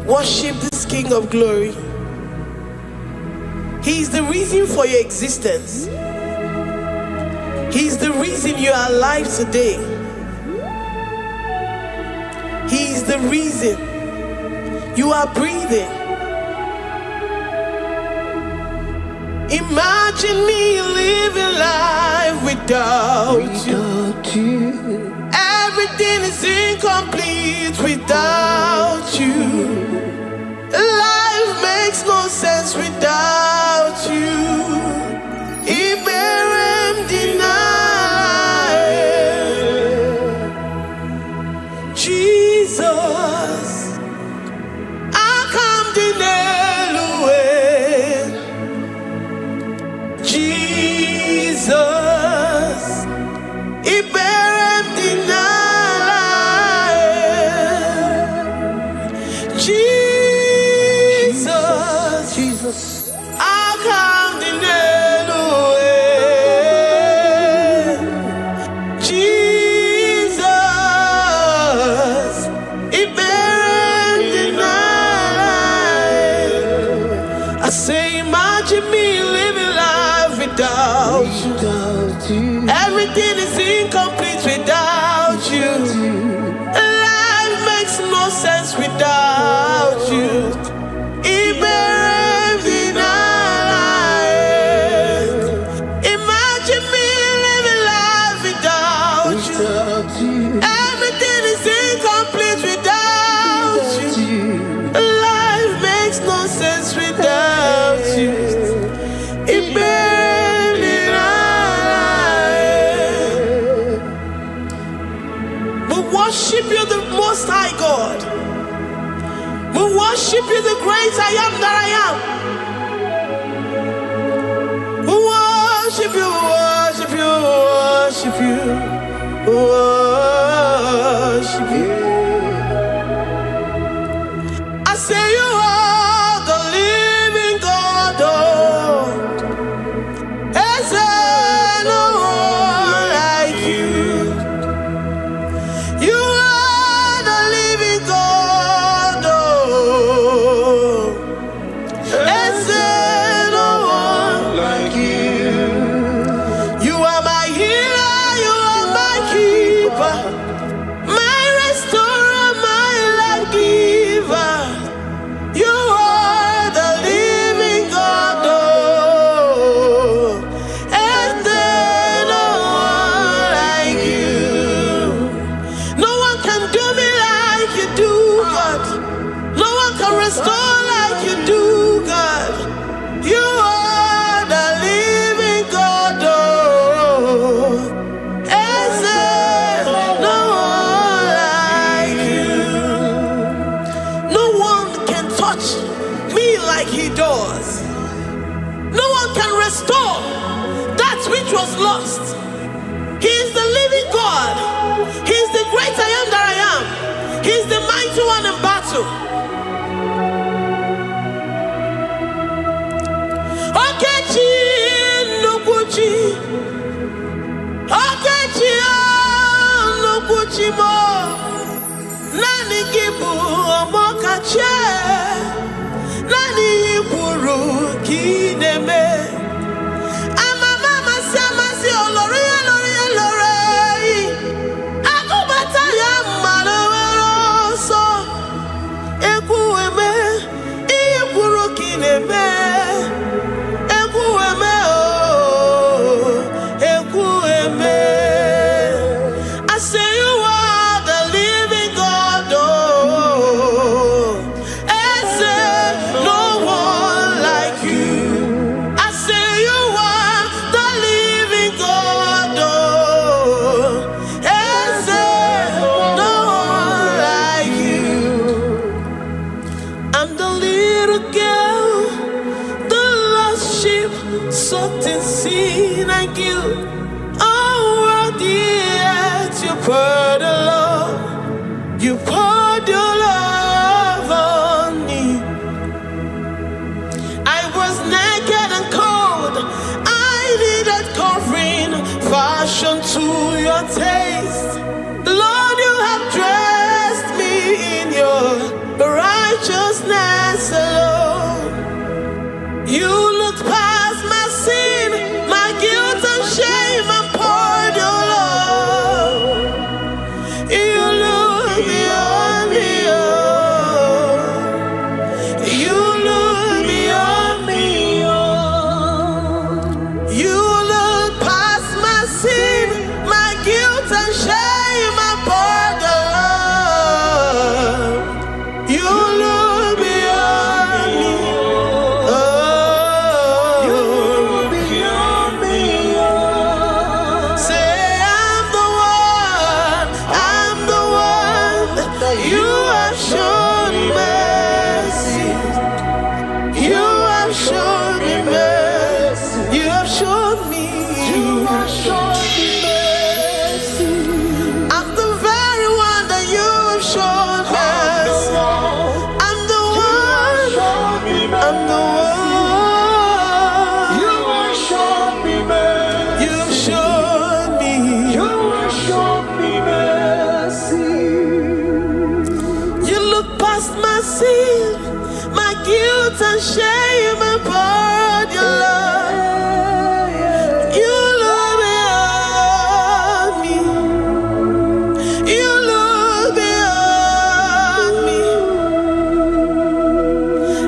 Worship this King of Glory. He is the reason for your existence. He is the reason you are alive today. He is the reason you are breathing. Imagine me living life without you. Everything is incomplete without you. Life makes no sense without you. Iberem deny. Jesus, I come deny. Jesus, Iberem deny. Jesus, I come deny. Jesus, Iberem deny. I say, imagine me living life without you. Everything is incomplete without you. Life makes no sense without you. Imagine me living life without you. Everything is incomplete without you. Life makes no sense without you. Worship you, the Most High God. We worship you, the great I am that I am. We worship you, worship you, worship you, worship you. I say you are the living God. Is there no one like you? You are the living God. Is there no one like you? You are my healer, you are my keeper, my restorer, my life giver. You are the living God. Is there no one like you? No one can do me like you do, God. No one can restore like you do, God. You are the living God. Is there no one like you? No one can touch me like he does. No one can restore that which was lost. He is the living God. He is the great I am that I am. He is the mighty one in battle. Okechi Nukuchi, Okechi Nukuchi mo, Nani Gibu Omokache, Nani Iburu Kineme. Ama mama sama si olori olori olori. Akubata ya malowero so. Ekueme, Iburu Kineme. Ekueme oh, Ekueme. I say you are the living God. Oh, I say no one like you. I say you are the living God. Oh, I say no one like you. I'm the little girl, the lost sheep, soaked in sin and guilt. Oh, worthy yet you poured your love. You poured your love on me. I was naked and cold. I needed covering, fashioned to your taste. Lord, you have dressed me in your righteousness alone. You looked past my sin, my guilt and shame, and poured your love. You look beyond me, oh. You look beyond me, oh. You look past my sin, my guilt and shame, and poured your love. You look beyond me, oh. You look beyond me, oh. Say I'm the one that you have shown mercy. You have shown me mercy. You have shown me. You have shown me mercy. I'm the very one that you have shown mercy. I'm the one. I'm the one. You have shown me mercy. You have shown me. You have shown me mercy. You look past my sin, my guilt and shame, and poured your love. You look beyond me. You look beyond me.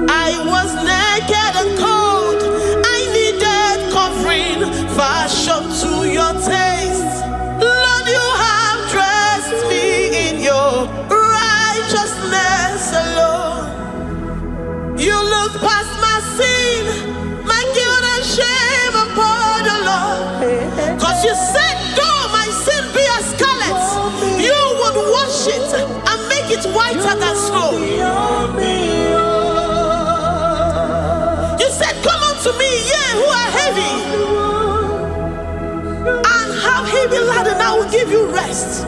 I was naked and cold. I needed covering, fashioned to your taste. Lord, you have dressed me in your righteousness alone. You look past my sin, my guilt and shame, and poured your love. Cause you said, though my sin be as scarlet, you would wash it and make it whiter than snow. You said, come unto me, ye who are heavy, and have heavy laden, I will give you rest.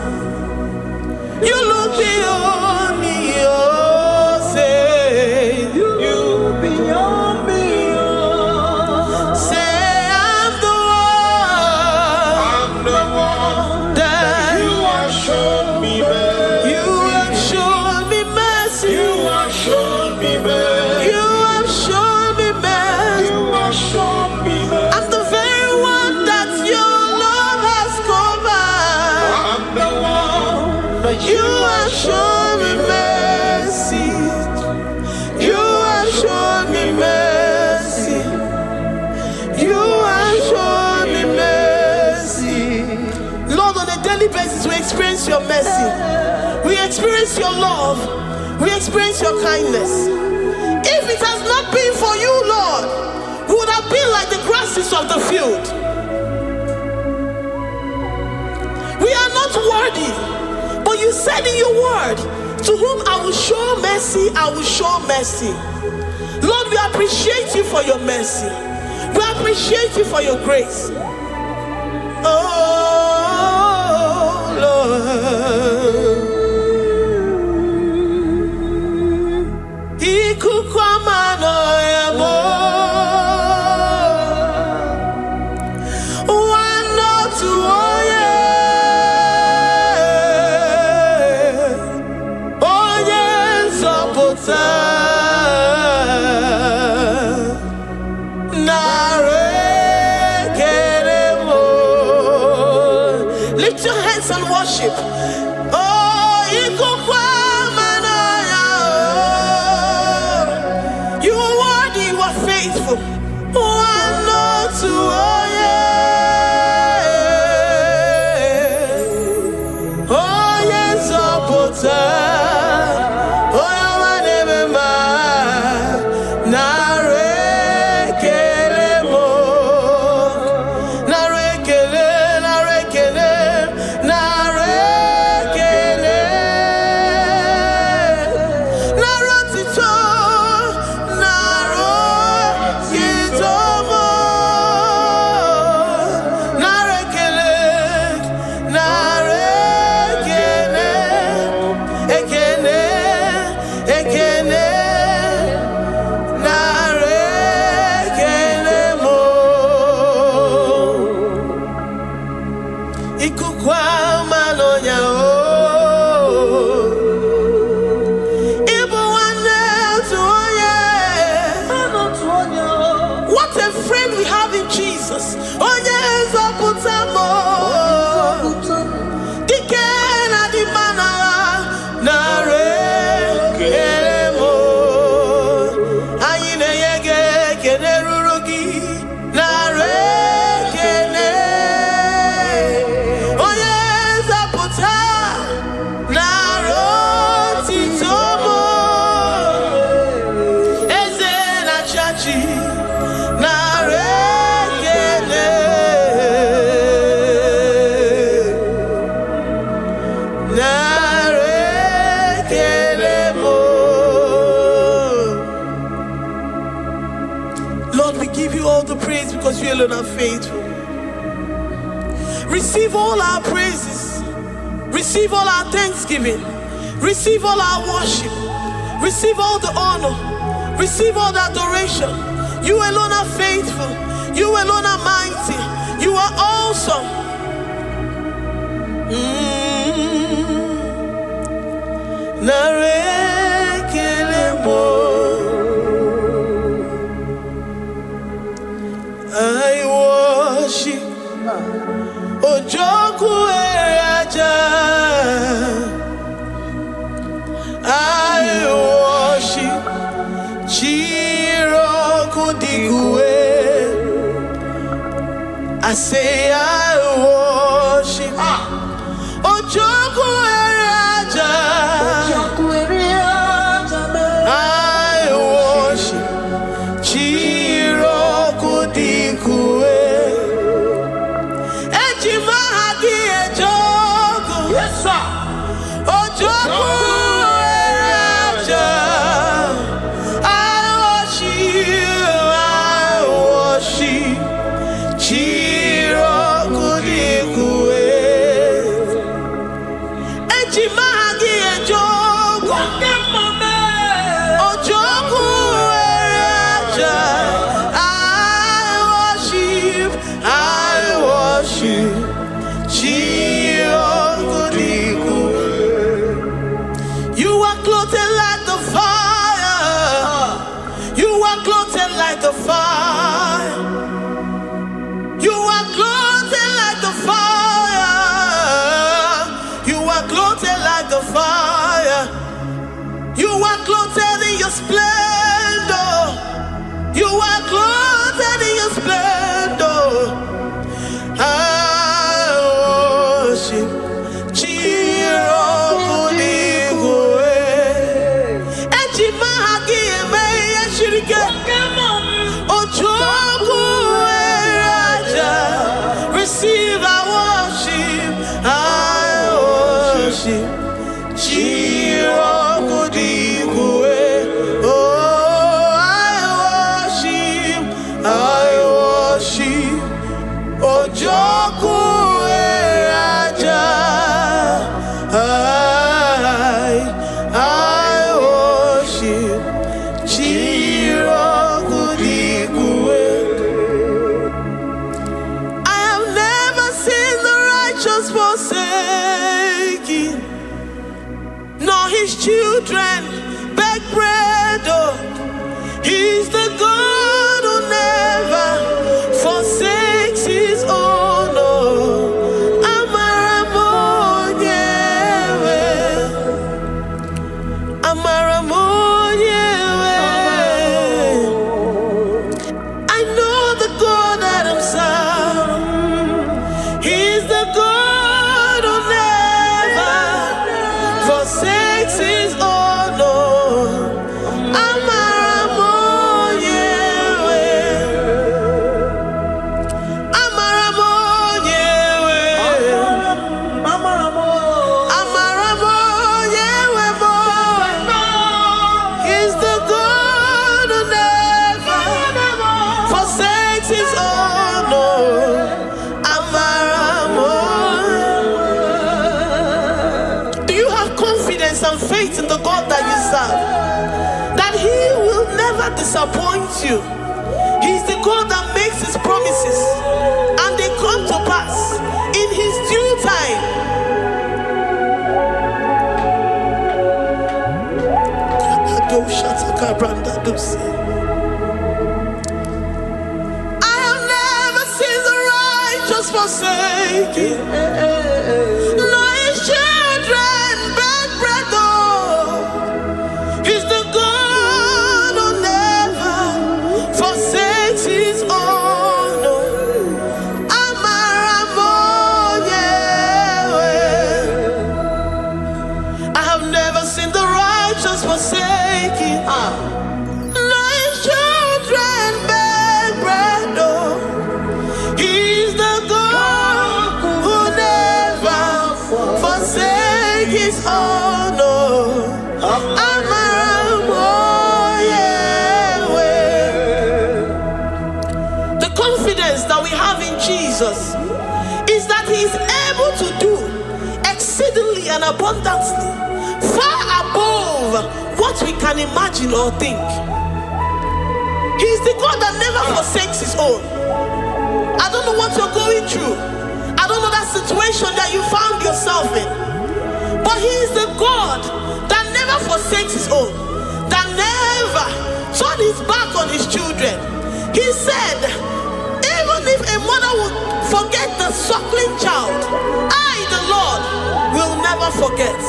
You look beyond me, oh, say, you look beyond me, oh. Say, I'm the one that you have shown me mercy. You have shown me mercy. You have shown me mercy. You have shown me mercy. You have shown me mercy. I'm the very one that your love has covered. I'm the one that you have shown me mercy. You have shown me mercy. You have shown me mercy. Lord, on a daily basis, we experience your mercy. We experience your love. We experience your kindness. If it has not been for you, Lord, we would have been like the grasses of the field. We are not worthy, but you said in your word, to whom I will show mercy, I will show mercy. Lord, we appreciate you for your mercy. We appreciate you for your grace. Oh, Lord. Ikukwamano yamo. Wano tuoye. Oye nzọpụta. Narekelemo. Lift your hands and worship. Oh, ikukwamano yamo. You are worthy, you are faithful. Wano tuoye. Oye nzọpụta. Oye nwanebema. Narekelemo. Narekele, narekele, narekele. Narotito, narotitomo. friend we have in Jesus. Onye nzọpụta dike na dị mma nara ekele m. Anyị na-enye gị ekele ruru gị, nara ekele. Onye nzọpụta nara otito m. Eze na-achị achị nara ekele. Nara ekele m. Lord, we give you all the praise because you alone are faithful. Receive all our praises. Receive all our thanksgiving. Receive all our worship. Receive all the honor. Receive all the adoration. You alone are faithful. You alone are mighty. You are awesome. Nara ekele mo. I worship Ojoku Eraja. I worship Chiroku Digwe. I say I worship Ojoku Eraja. I worship Chiroku Digwe. Ejimahagi Ejoku. Yes, sir. Ojoku Eraja. I worship Chiroku Digwe. Ejimahagi Ejoku. Ojoku Eraja. I worship Chiroku Digwe. You are clothed like the fire. You are clothed like the fire. You are clothed like the fire. You are clothed like the fire. You are clothed in your splendor. You are clothed in your splendor. I worship Chiroku Digwe. Ejimahagi eme yeshirike. Ojoku Eraja. Receive our worship. I worship Chiroku Digwe. Oh, I worship Ojoku Eraja. I worship Chiroku Digwe. I have never seen the righteous forsaken, nor his children beg bread. Oh, he's the God who never forsakes his own. Oh, Amaramonyewe. Amaramonyewe. I know the God that I'm serving. He's the God who never forsakes his own. Oh, Amaramonyewe. Amaramonyewe. Amaramonyewe mo. He's the God who never forsakes his own. Oh, Amaramonyewe. Do you have confidence and faith in the God that you serve? That he will never disappoint you. He's the God that makes his promises and they come to pass in his due time. forsaken. No, his children beg bread, oh. He's the God who never forsakes his own. I have never seen the righteous forsaken. No, his children beg bread, oh. He's the God who never forsakes his own, oh. The confidence that we have in Jesus is that he is able to do exceedingly and abundantly, far above what we can imagine or think. He is the God that never forsakes his own. I don't know what you're going through. I don't know that situation that you found yourself in. But he is the God that never forsakes his own, that never turned his back on his children. He said, even if a mother would forget the suckling child, I, the Lord, will never forget.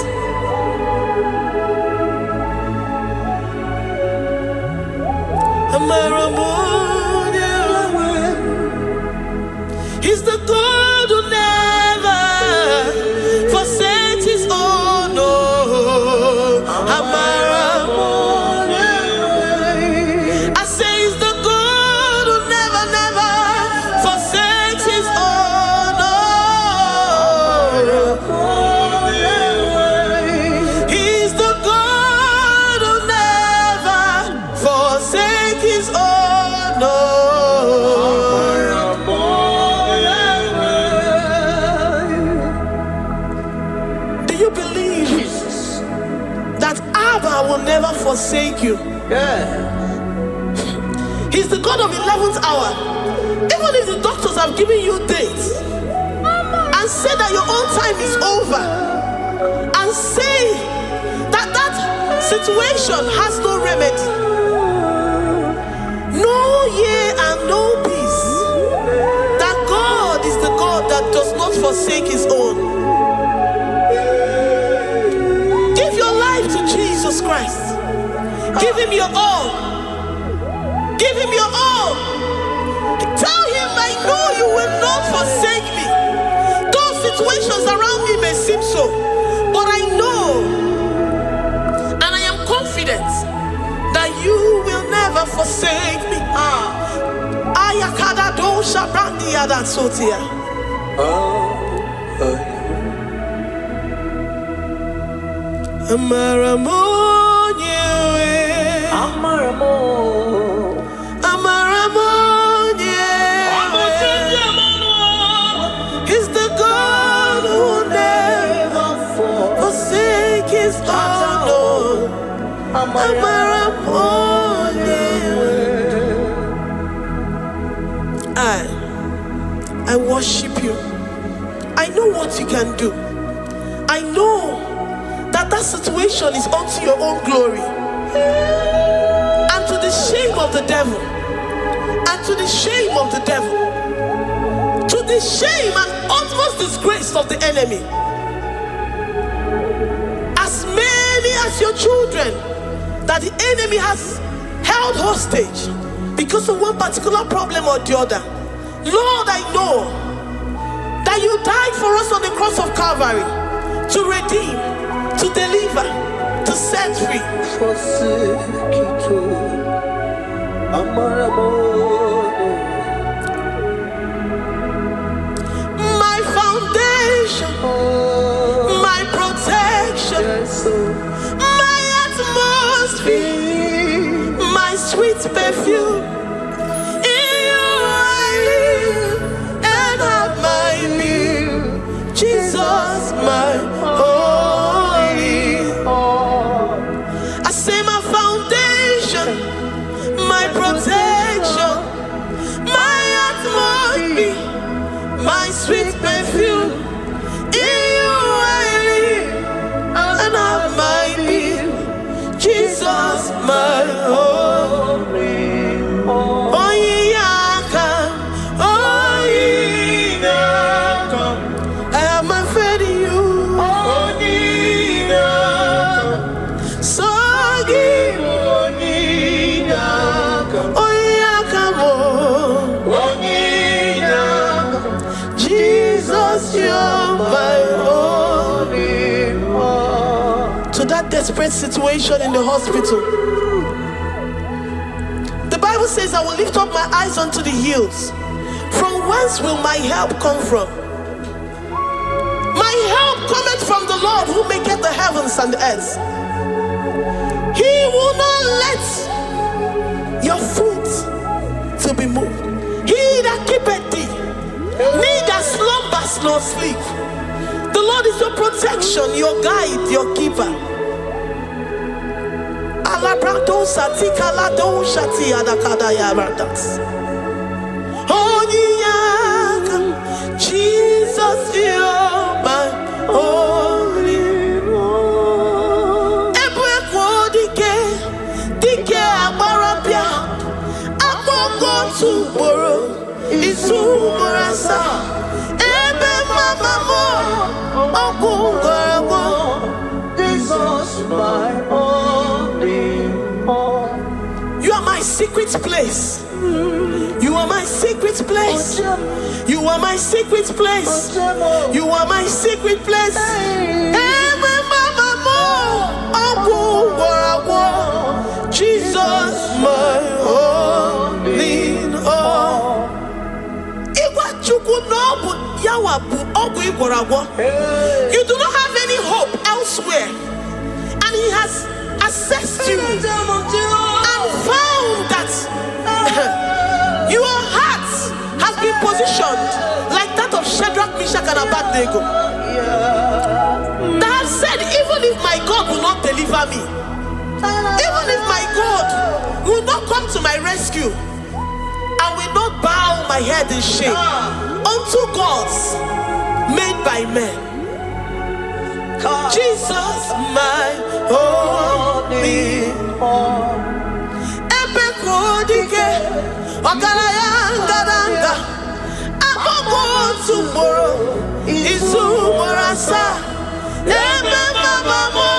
He's the God who never forsakes his own. Oh, I say he's the God who never, never forsakes his own. Oh, he's the God who never forsakes his own. Oh. Will never forsake you. He's the God of 11th hour. Even if the doctors have given you dates and say that your own time is over, and say that that situation has no remedy, no year and no peace, that God is the God that does not forsake his own. Jesus Christ. Give him your all. Give him your all. Tell him, I know you will not forsake me. Those situations around me may seem so, but I know and I am confident that you will never forsake me. Ayakada do shabrandi ada sotia. He's the God who never forsakes his own. I worship you. I know what you can do. I know that situation is unto your own glory and to the shame of the devil, and to the shame of the devil, to the shame and utmost disgrace of the enemy. As many as your children that the enemy has held hostage because of one particular problem or the other, Lord, I know that you died for us on the cross of Calvary to redeem, to deliver, to set free. My foundation, my protection, my atmosphere, my sweet perfume. In you I live and have my being. Jesus, my my sweet perfume. In you I live and have my being. Jesus, my holy. Oh, yeah, oh, yeah. desperate situation in the hospital. The Bible says, I will lift up my eyes unto the hills. From whence will my help come from? My help cometh from the Lord who maketh the heavens and the earth. He will not let your foot to be moved. He that keepeth thee, neither slumbers nor sleep. The Lord is your protection, your guide, your keeper. Jesus, you're my only one. Dike abarabia, akoko tuboro, isumurasa. Ebe mama mo, okungorabo. Jesus, my only one. You are my secret place. You are my secret place. You are my secret place. You are my secret place. Jesus, my only all. You do not have any hope elsewhere, and He has assessed you and found that your heart has been positioned like that of Shadrach, Meshach, and Abednego. That have said, even if my God will not deliver me, even if my God will not come to my rescue, I will not bow my head in shame unto gods made by men. Jesus, my only one. Ogarayanga, Amogo tomorrow, Izumorasa, Ebe Mama,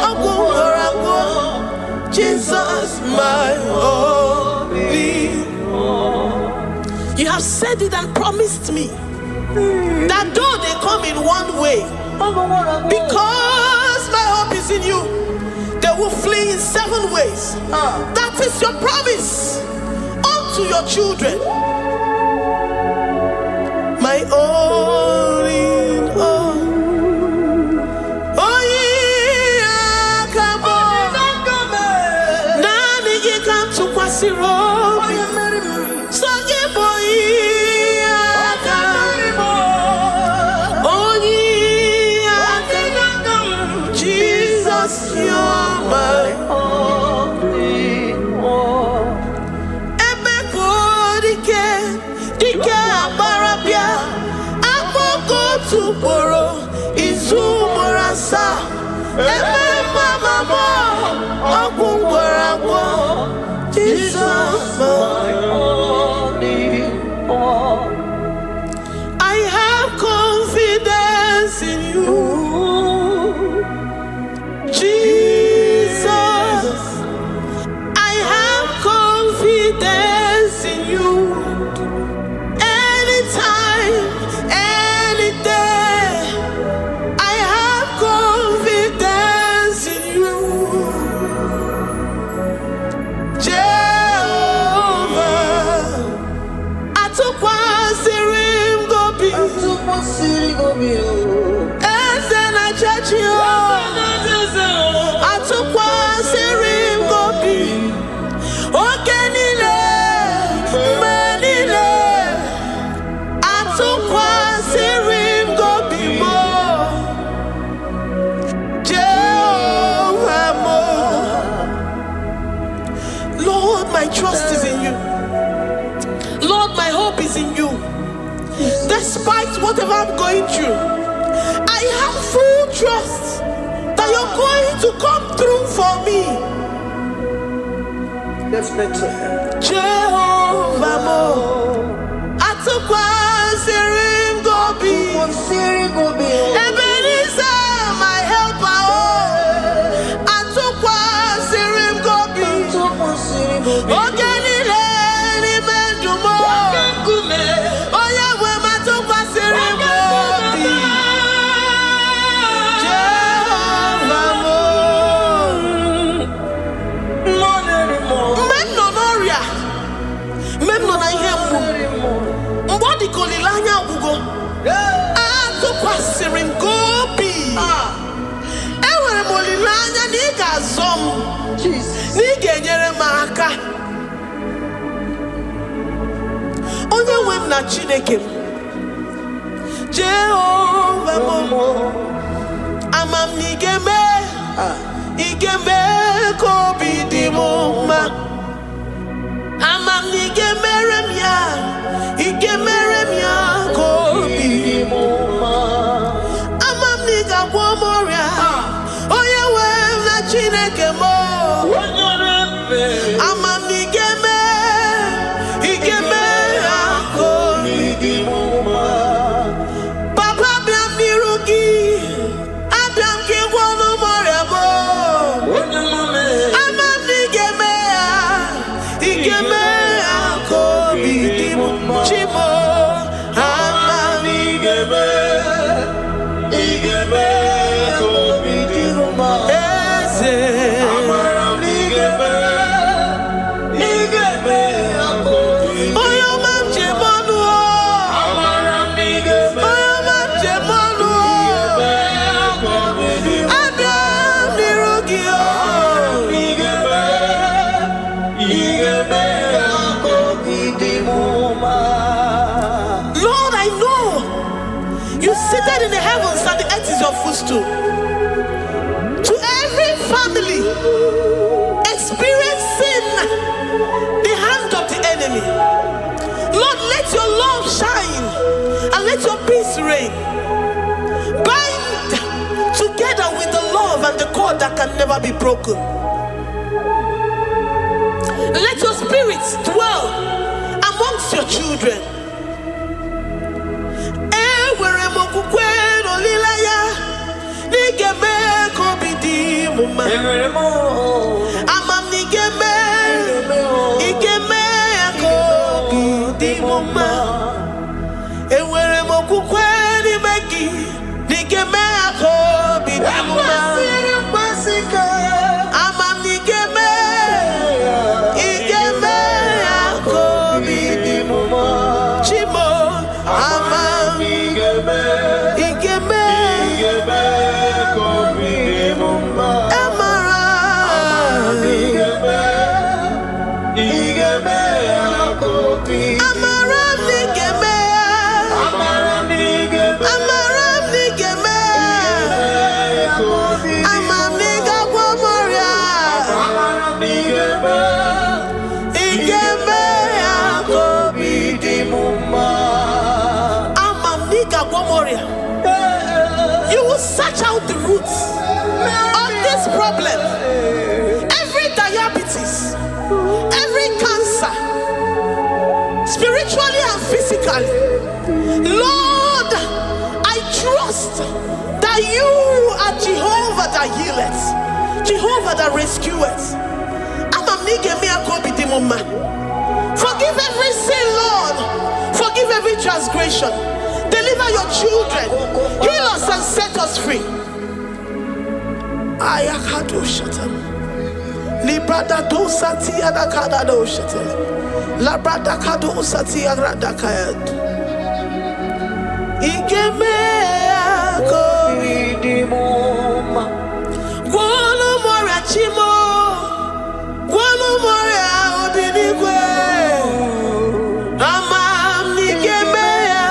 Ogungorago, Jesus, my only one. You have said it and promised me that though they come in one way, because my hope is in you, they will flee in 7 ways. That is your promise unto your children. My only all. Oh yeah, come on. Nani you come to Kwasiro. So you boy. Jesus, you're my only one. Dike abarabia, akoko tuboro, izumorasa. Ebe mama mo, okungorabo. Jesus, my only one. I have confidence in you. Jesus, I have confidence in you. Anytime, any day, I have confidence in you. Jehovah, I took one serim gobi. And then I judge you. My trust is in you. Lord, my hope is in you. Despite whatever I'm going through, I have full trust that you're going to come through for me. Let's mentor him. Jehovah Mo, Atukwa Sirim Gobi, Ebenezer, my helper. Atukwa Sirim Gobi. Ogenile ni mendumo. Oya we Atukwa Sirim Gobi. Jehovah Mo. n'aka. Onye nwe m na Chineke m, Jehova mo, ama m na ị ga-eme ka obi dị m mma. Ama m na ị ga-emere m ya, ị ga-emere m ya ka obi dị m mma. Ama m na ị ga-agwọ m ọrịa, onye nwe m na Chineke m. Ama m na ị ga-eme ya ka obi dị m mma. Papa bịa m n'iru gị, abịa m ka ị gwọọ m ọrịa m. Ama m na ị ga-eme ya, ị ga-eme ya ka obi dị m mma. Chimo, ama m na ị ga-eme ka obi dị m mma. Eze, amara m na ị ga-eme ya ka obi dị m mma. Onye ọma m ji eme ọnụ, amara m na ị ga-eme. Onye ọma m ji eme ọnụ, abịa m n'iru gị, ị ga-eme ya ka obi dị m mma. Lord, I know you seated in the heavens and the earth is your footstool. To every family experiencing the hand of the enemy, Lord, let your love shine and let your peace reign. Bind together with the love and the cord that can never be broken. Let your spirit dwell amongst your children. Enwere m okwukwe n'olileanya na ị ga-eme ka obi dị m mma. Ama m na ị ga-eme ya ka obi dị m mma. Enwere m okwukwe n'ime gị na ị ga-eme ya ka obi dị m mma. Ama m na ị ga-eme ya ka obi dị m mma. Chimo, ama m na ị ga-eme ka obi dị m mma. Amara m na ị ga-eme ya ka obi dị m mma. Amara m na ị ga-eme ya. Amara m na ị ga-eme ya ka obi dị m mma. Ama m na ị ga-agwọ m ọrịa. Amara m na ị ga-eme ya ka obi dị m mma. Ama m na ị ga-agwọ m ọrịa. You will search out the roots of this problem. Every diabetes, every cancer, spiritually and physically. Lord, I trust that you are Jehovah that healeth, Jehovah that rescueth. Forgive every sin, Lord. Forgive every transgression. Deliver your children. Heal us and set us free. Ayakado shata. Librada do sati adakada do shata. Labrada kado sati agrada kayad. Igeme ako idimoma. Gwolo mora chimo. Gwolo mora obinigwe. Amam igeme ya.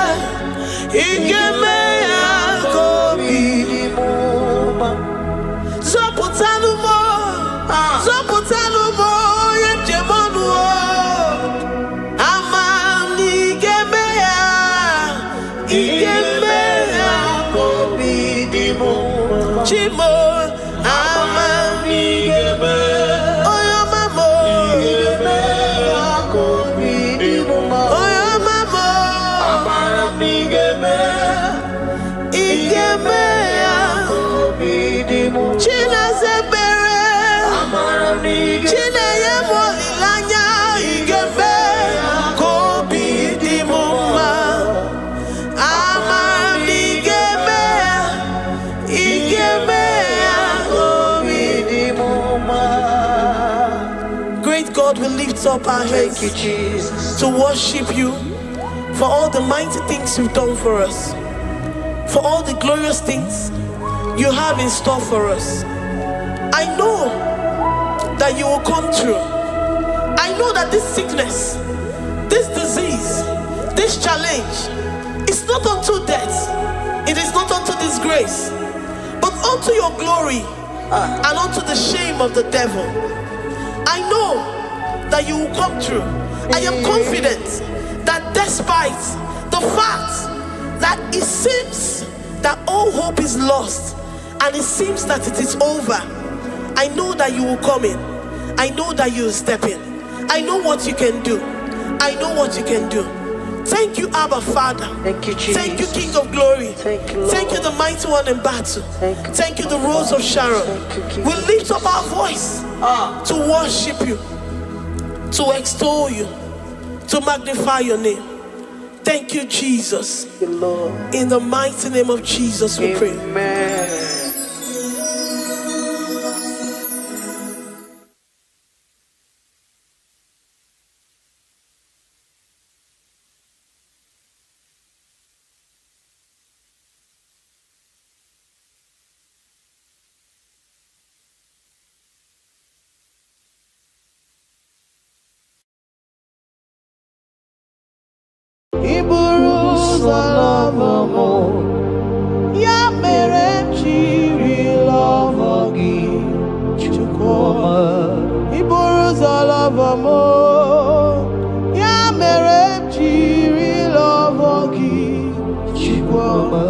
Igeme ya ako idimoma. Zoputanu mo. Zoputanu mo. Yemjemonu. Amam igeme ya. Igeme ya ako idimoma. Chimo. Amam igeme. Oyo mamo. Igeme ya ako idimoma. Oyo mamo. Amam igeme. Igeme ya ako idimoma. Chinazebere. Amam igeme. Chineye molilanya. Igeme ya ako idimoma. Amam igeme. Igeme ya ako idimoma. Great God, we lift up our hands Thank you, Jesus. to worship you for all the mighty things you've done for us, for all the glorious things you have in store for us. I know that you will come through. know that this sickness, this disease, this challenge is not unto death, it is not unto disgrace, but unto your glory and unto the shame of the devil. I know that you will come through. I am confident that despite the fact that it seems that all hope is lost and it seems that it is over, I know that you will come in. I know that you will step in. I know what you can do. I know what you can do. Thank you, Abba Father. Thank you, Jesus. Thank you, King of Glory. Thank you, Lord. Thank you, the mighty one in battle. Thank you, the Rose of Sharon. We lift up our voice to worship you, to extol you, to magnify your name. Thank you, Jesus. Thank you, Lord. In the mighty name of Jesus we pray. Amen. Ya mere chiri love gi chukoma. Iburuza love mo. Ya mere chiri love gi chukoma.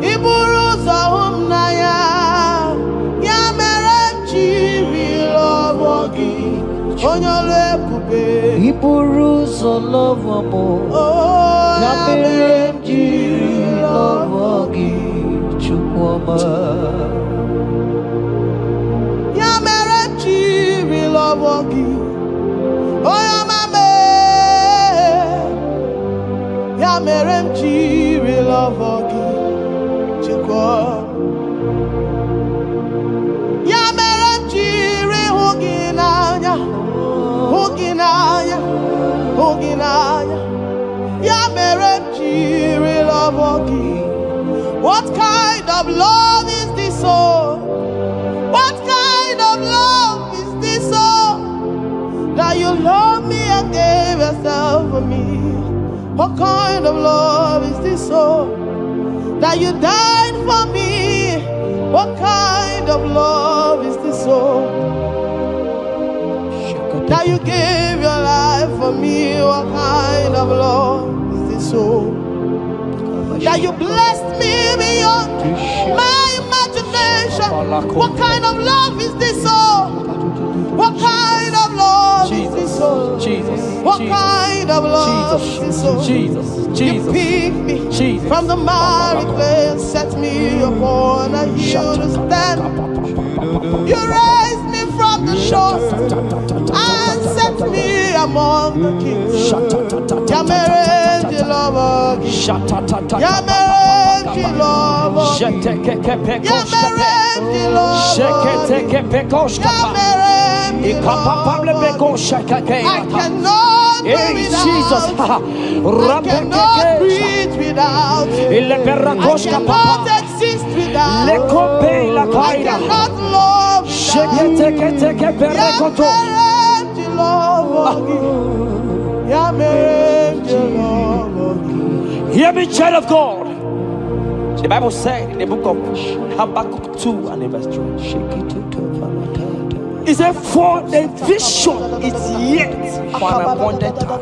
Iburuza humna ya. Ya mere chiri love gi onyole pube. Iburuza love mo. Ya mere chiri love gi chukoma. Ya mere chiri love gi. Oh ya mame. Ya mere chiri love gi chukoma. Ya mere chiri huginanya. Huginanya. Huginanya. Ya mere chiri love gi. What kind of love is this, oh? What kind of love is this, oh? That you love me and gave yourself for me. What kind of love is this, oh? That you died for me. What kind of love is this, oh? That you gave your life for me. What kind of love is this, oh? That you blessed me beyond my imagination. What kind of love is this, oh? What kind of love is this, oh? What kind of love is this, oh? You picked me from the miry clay and set me upon a hill to stand. You raised me from the shore and set me among the kings. Ya mere love, ya mere love, ya I cannot do without. I cannot breathe without. I cannot exist without. I cannot love without. Hear me, child of God. The Bible said in the book of Habakkuk 2 and verse 3. It said, for the vision is yet for an appointed time.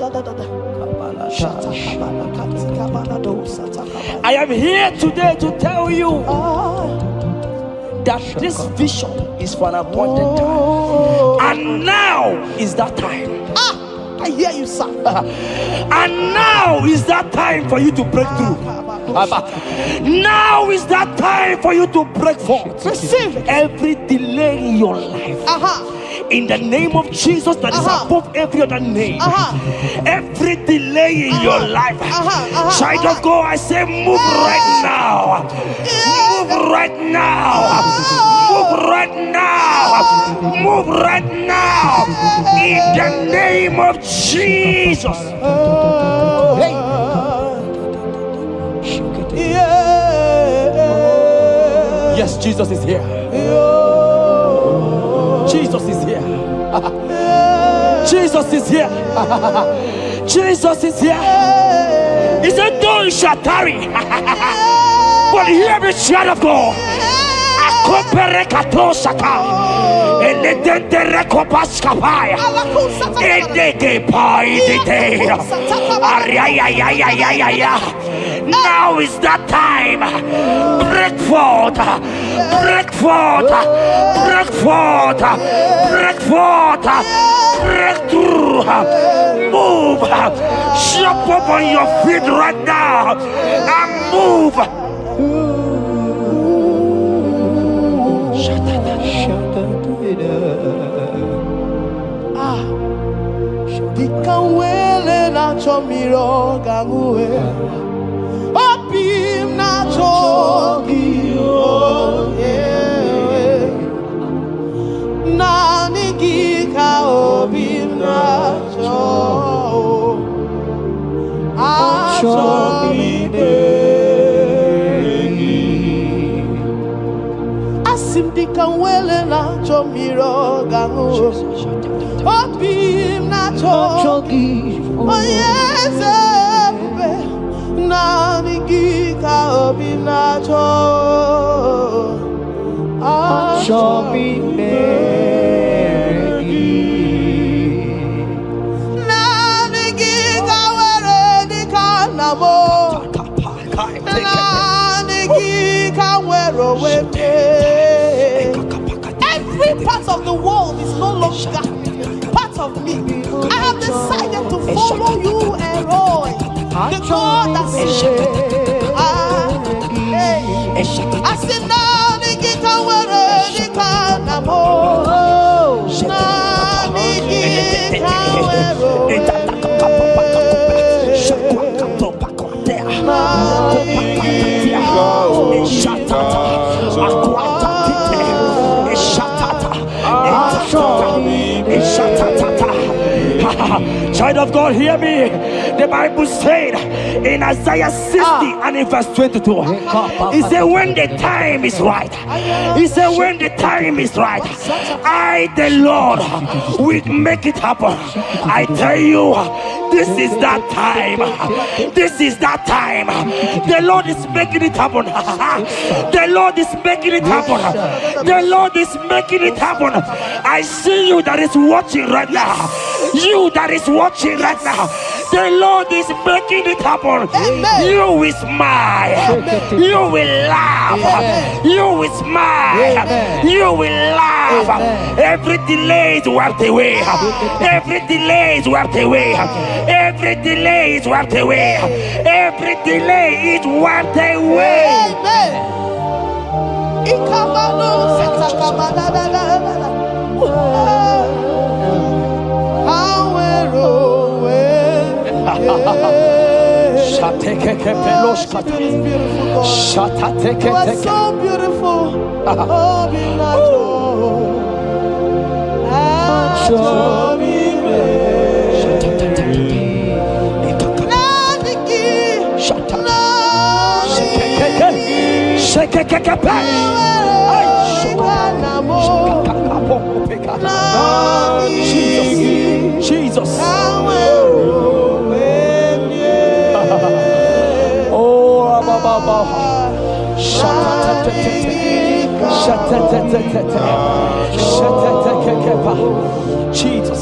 I am here today to tell you that this vision is for an appointed time. And now is that time. I hear you, sir. And now is that time for you to break through. Now is that time for you to break forth. Receive every delay in your life. In the name of Jesus that is above every other name. Every delay in your life. Child of God, I say move right now. Move right now. Move right now. Move right now. In the name of Jesus. Hey. Yes, Jesus is here. Jesus is here. Jesus is here. Jesus is here. He said, though you shall tarry, but hear the child of God. Now is that time. Break forth, break forth, break forth, break forth, break through. Move, jump up on your feet right now and move. Dikanwele na chomiro gangwe Opim na chogi Nani gika opim na cho Achomi begi Asim dikanwele na chomiro gangwe Opim na chogi, oh yes, na nigika opim na cho, Achomi begi, na nigika were dikanamo, na nigika were wete. Every part of the world is no longer of me. I have decided to follow you and Roy, the God that says, I said, now the guitar were the carnamo. Child of God, hear me. The Bible said in Isaiah 60 and in verse 22, he said, when the time is right, he said, when the time is right, I, the Lord, will make it happen. I tell you, this is that time. This is that time. The Lord is making it happen. The Lord is making it happen. The Lord is making it happen. I see you that is watching right now. You that is watching right now. The Lord is making it happen. Amen. You will smile. Amen. You will laugh. Amen. You will smile. Amen. You will laugh. Amen. Every delay is wiped away. Every delay is wiped away. Every delay is wiped away. Every delay is wiped away. Amen. Ikamano satakamana. You are so beautiful. Jesus. Jesus.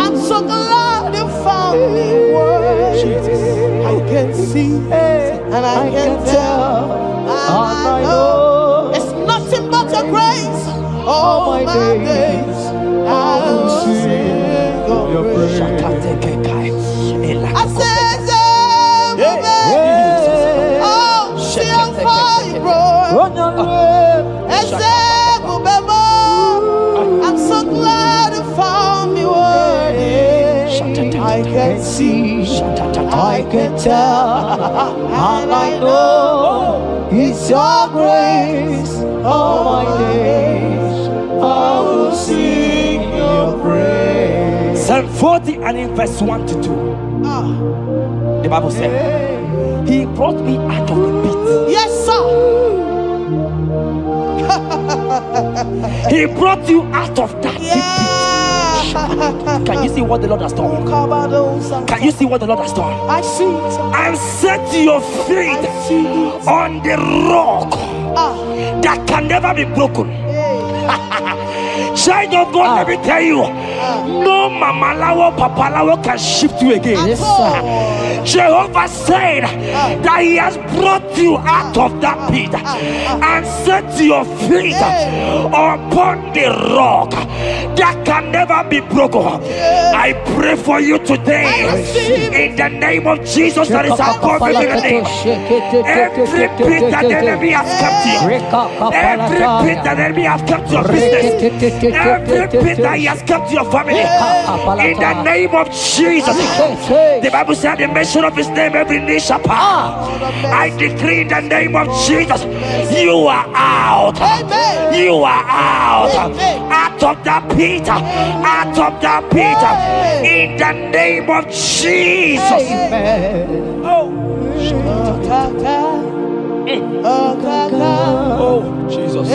I'm so glad you found me worthy. I can see and I can tell, and I know it's nothing but your grace. All my days I will sing your praise. I said, oh, see how far you brought. I'm so glad you found me worthy. I can see, I can tell, and I know it's your grace. All my days I will sing your praise. 40 and in verse 1 to 2. The Bible said, He brought me out of the pit. Yes, sir. He brought you out of that deep pit. Can you see what the Lord has done? Can you see what the Lord has done? I see it. And set your feet on the rock that can never be broken. Child of God, let me tell you, no Mama Lawo, Papa Lawo can shift you again. Yes, sir. Jehovah said that He has brought you out of that pit and set your feet upon the rock that can never be broken. I pray for you today in the name of Jesus that is above every name. Every pit that the enemy has kept you, every pit that the enemy has kept your business, every pit that He has kept your family, in the name of Jesus. The Bible said the mention of His name every knee shall bow. I decree in the name of Jesus, you are out. You are out. Out of that pit. Out of that pit. In the name of Jesus. Oh Jesus.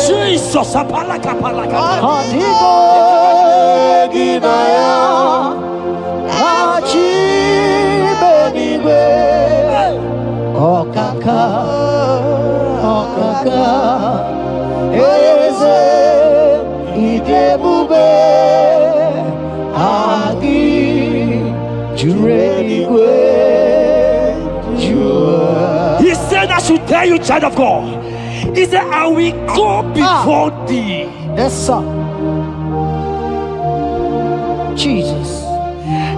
Jesus, apalaka. He said, I should tell you, child of God. He said, I will go before thee. Yes, sir. Jesus.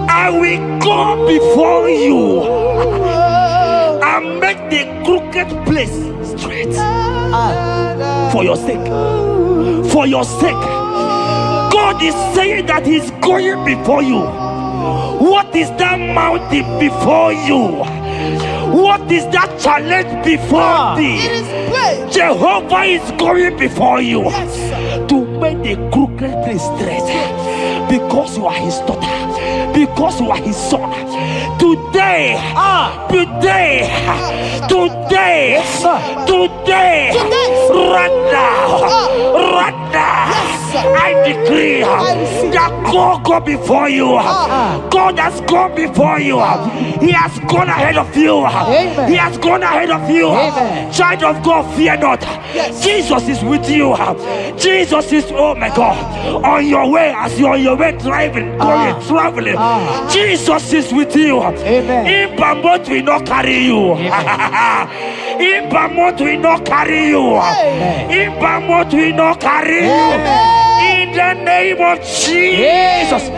I will go before you and make the crooked place straight. For your sake. For your sake. God is saying that He's going before you. What is that mountain before you? What is that challenge before thee? Jehovah is going before you to make the crooked place straight. Because you are His daughter. Because you are His son. Today, right now, I decree that God go before you. God has gone before you. He has gone ahead of you. He has gone ahead of you. Child of God, fear not. Jesus is with you. Jesus is, oh my God, on your way, as you're on your way driving, traveling. Jesus is with you. Impamot will not carry you. Impamot will not carry you. Impamot will not carry you. In the name of Jesus.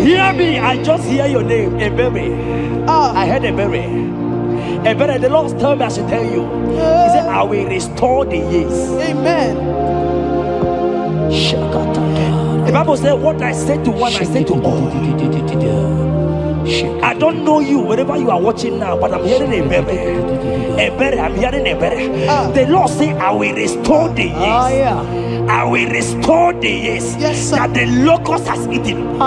Hear me, I just hear your name, Ebere. I heard Ebere. Ebere, the Lord told me I should tell you. He said, I will restore the years. Amen. The Bible said, what I say to one, I say to all. I don't know you, wherever you are watching now, but I'm hearing Ebere. Ebere, I'm hearing Ebere. The Lord said, I will restore the years. I will restore the years that the locust has eaten.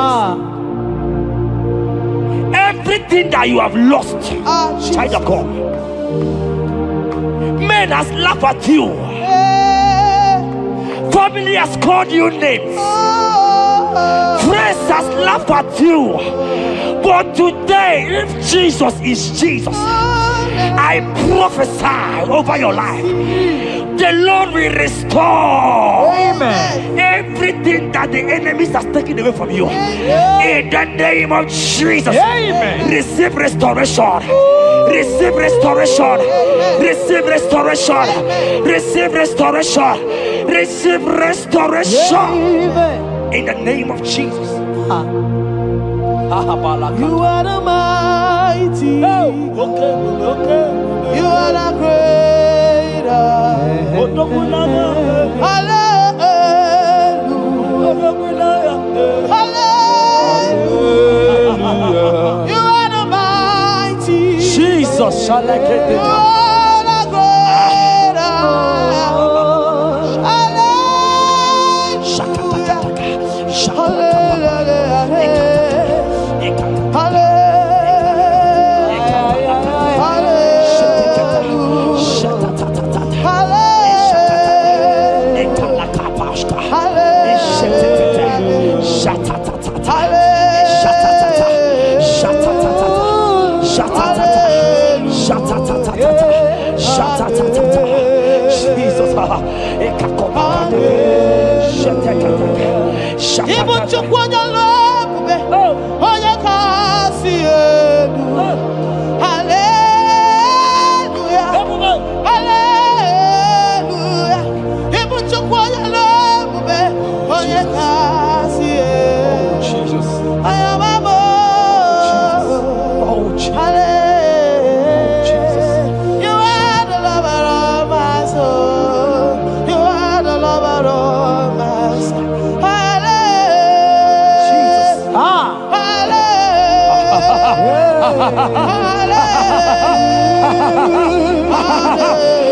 Everything that you have lost, child of God. Men has laughed at you. Family has called you names. Friends has laughed at you. But today, if Jesus is Jesus, I prophesy over your life. The Lord will restore. Amen. Everything that the enemies has taken away from you. In the name of Jesus. Amen. Receive restoration. Receive restoration. Receive restoration. Receive restoration. Receive restoration. In the name of Jesus. You are the mighty. You are the greater. Hallelujah. Hallelujah. You are the mighty. Jesus shall I get You are the greater.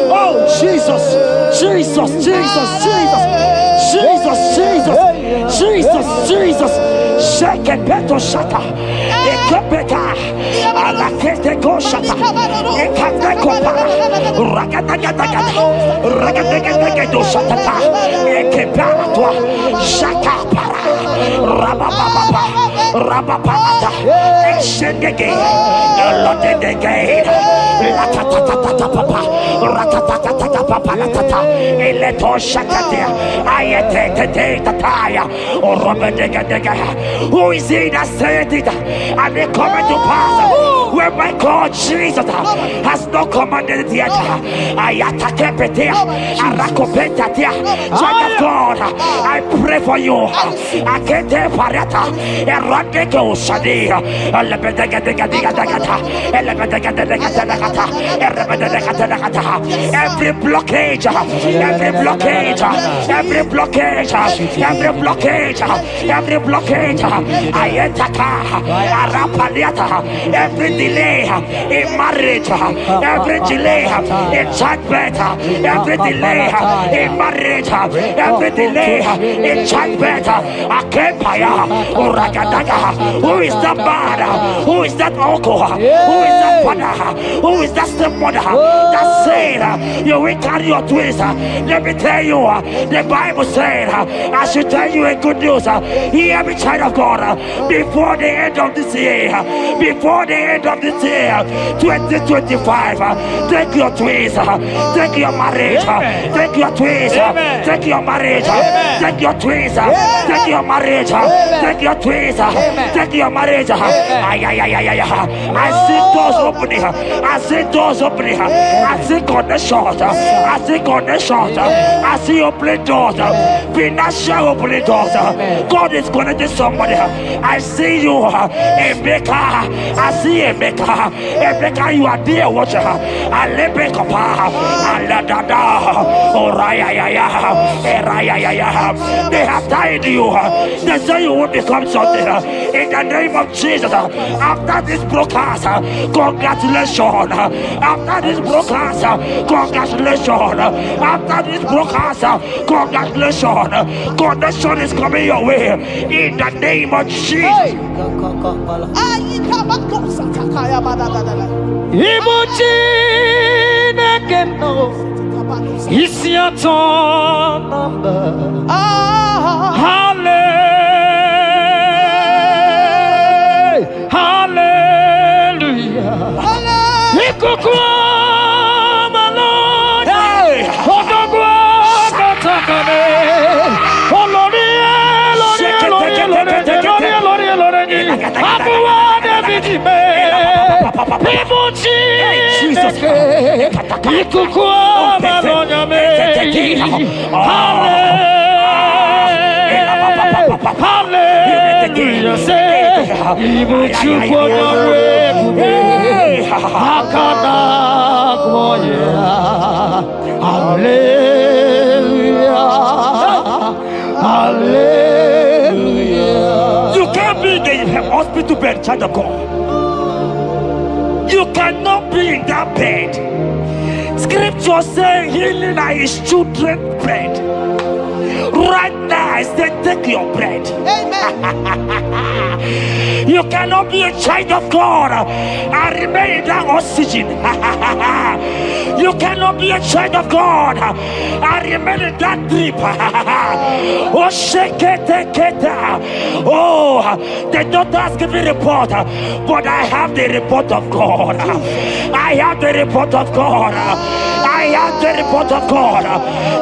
Oh Jesus, Jesus, Jesus, Jesus, Jesus, Jesus, Jesus, Jesus. Shake it, beto shaka. Ekepeka. Alakete go shaka. Ekateko para. Ragadagadaga. Ragadagadaga do shaka. Ekepara toi. Shaka para. Rabababa. Rabababa. Exendege. Lotedege. Latatatata. Ratatatata papa latata. Eleto shakatia. Ayete tataya. Who is it that said it and it coming to pass where my God Jesus has not commanded it yet? Ayatakepetia, Arakopetatia, child of God, I pray for you. Akete parata, Eradeko Shadi, every blockage, every blockage, every blockage, every blockage, every blockage, ayetaka, arapaliata, every delay in marriage, every delay in childbirth, every delay in marriage, every delay in childbirth, akempaya, uragadaga. Who is that man? Who is that uncle? Who is that father Who is that stepmother that said you will carry your twins? Let me tell you, the Bible said, I should tell you a good news. Hear me, child of God, before the end of this year, 2025, take your twins, take your marriage, take your twins, take your marriage, take your twins, take your marriage, take your twins, take your marriage. I see doors opening, I see doors opening, I see connections, I see connections, I see opening doors, financial opening doors. God is connecting somebody. I see you, Emeka. I see Emeka. Emeka, you are there, watcher. I let me come. They have tied you. They say you will become something. In the name of Jesus, after this broadcast, congratulations. After this broadcast, congratulations. After this broadcast, congratulations. Connection is coming your way. In the name of Jesus. It's your turn number. Hallelujah. Hallelujah. You can't be in the hospital bed, child of God. You cannot be in that bed. Scripture saying healing are his children's bread. Right now, I say take your bread. Amen. You cannot be a child of God and remain in that oxygen. You cannot be a child of God and remain in that drip. Oh, shake it. Oh, the doctors give me a report, but I have the report of God. I have the report of God. I have the report of God.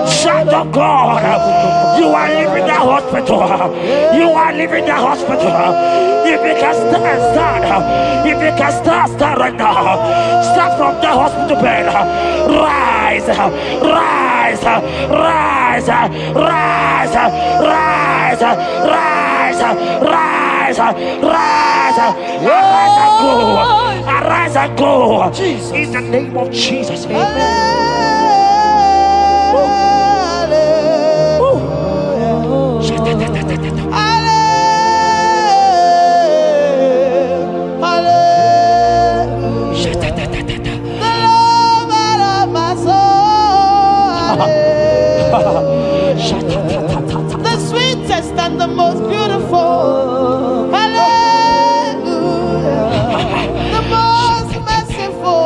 Child of God, you are leaving the hospital. You are leaving the hospital. If you can stand, if you can stand right now, start from the hospital bed. Rise, rise, rise, rise, rise, rise, rise, rise, arise and go, arise and go. In the name of Jesus. Amen. The sweetest and the most beautiful. Hallelujah. The most merciful.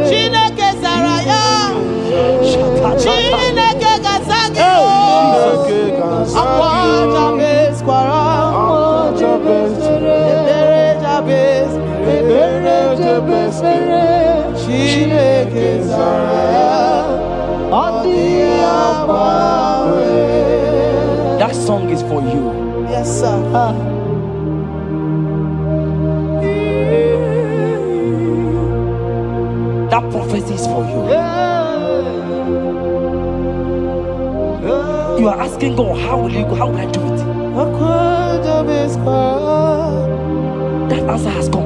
Chineke Zaraya. Chineke Gazagi. Akwaja bes kwara. Chineke Zaraya. That song is for you. Yes, sir. That prophecy is for you. You are asking God, how will you go? How will I do it? That answer has come.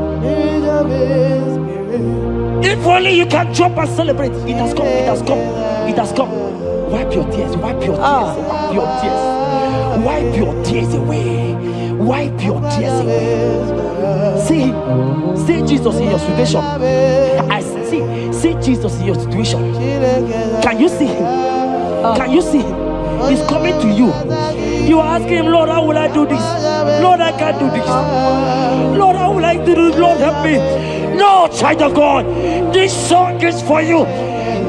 If only you can jump and celebrate. It has come. It has come. It has come. Wipe your tears. Wipe your tears. Wipe your tears. Wipe your tears away. Wipe your tears away. See Jesus in your situation. I see Jesus in your situation. Can you see him? Can you see him? He's coming to you. You are asking him, Lord, how will I do this? Lord, I can't do this. Lord, how will I do this? Lord, help me. No, child of God, this song is for you.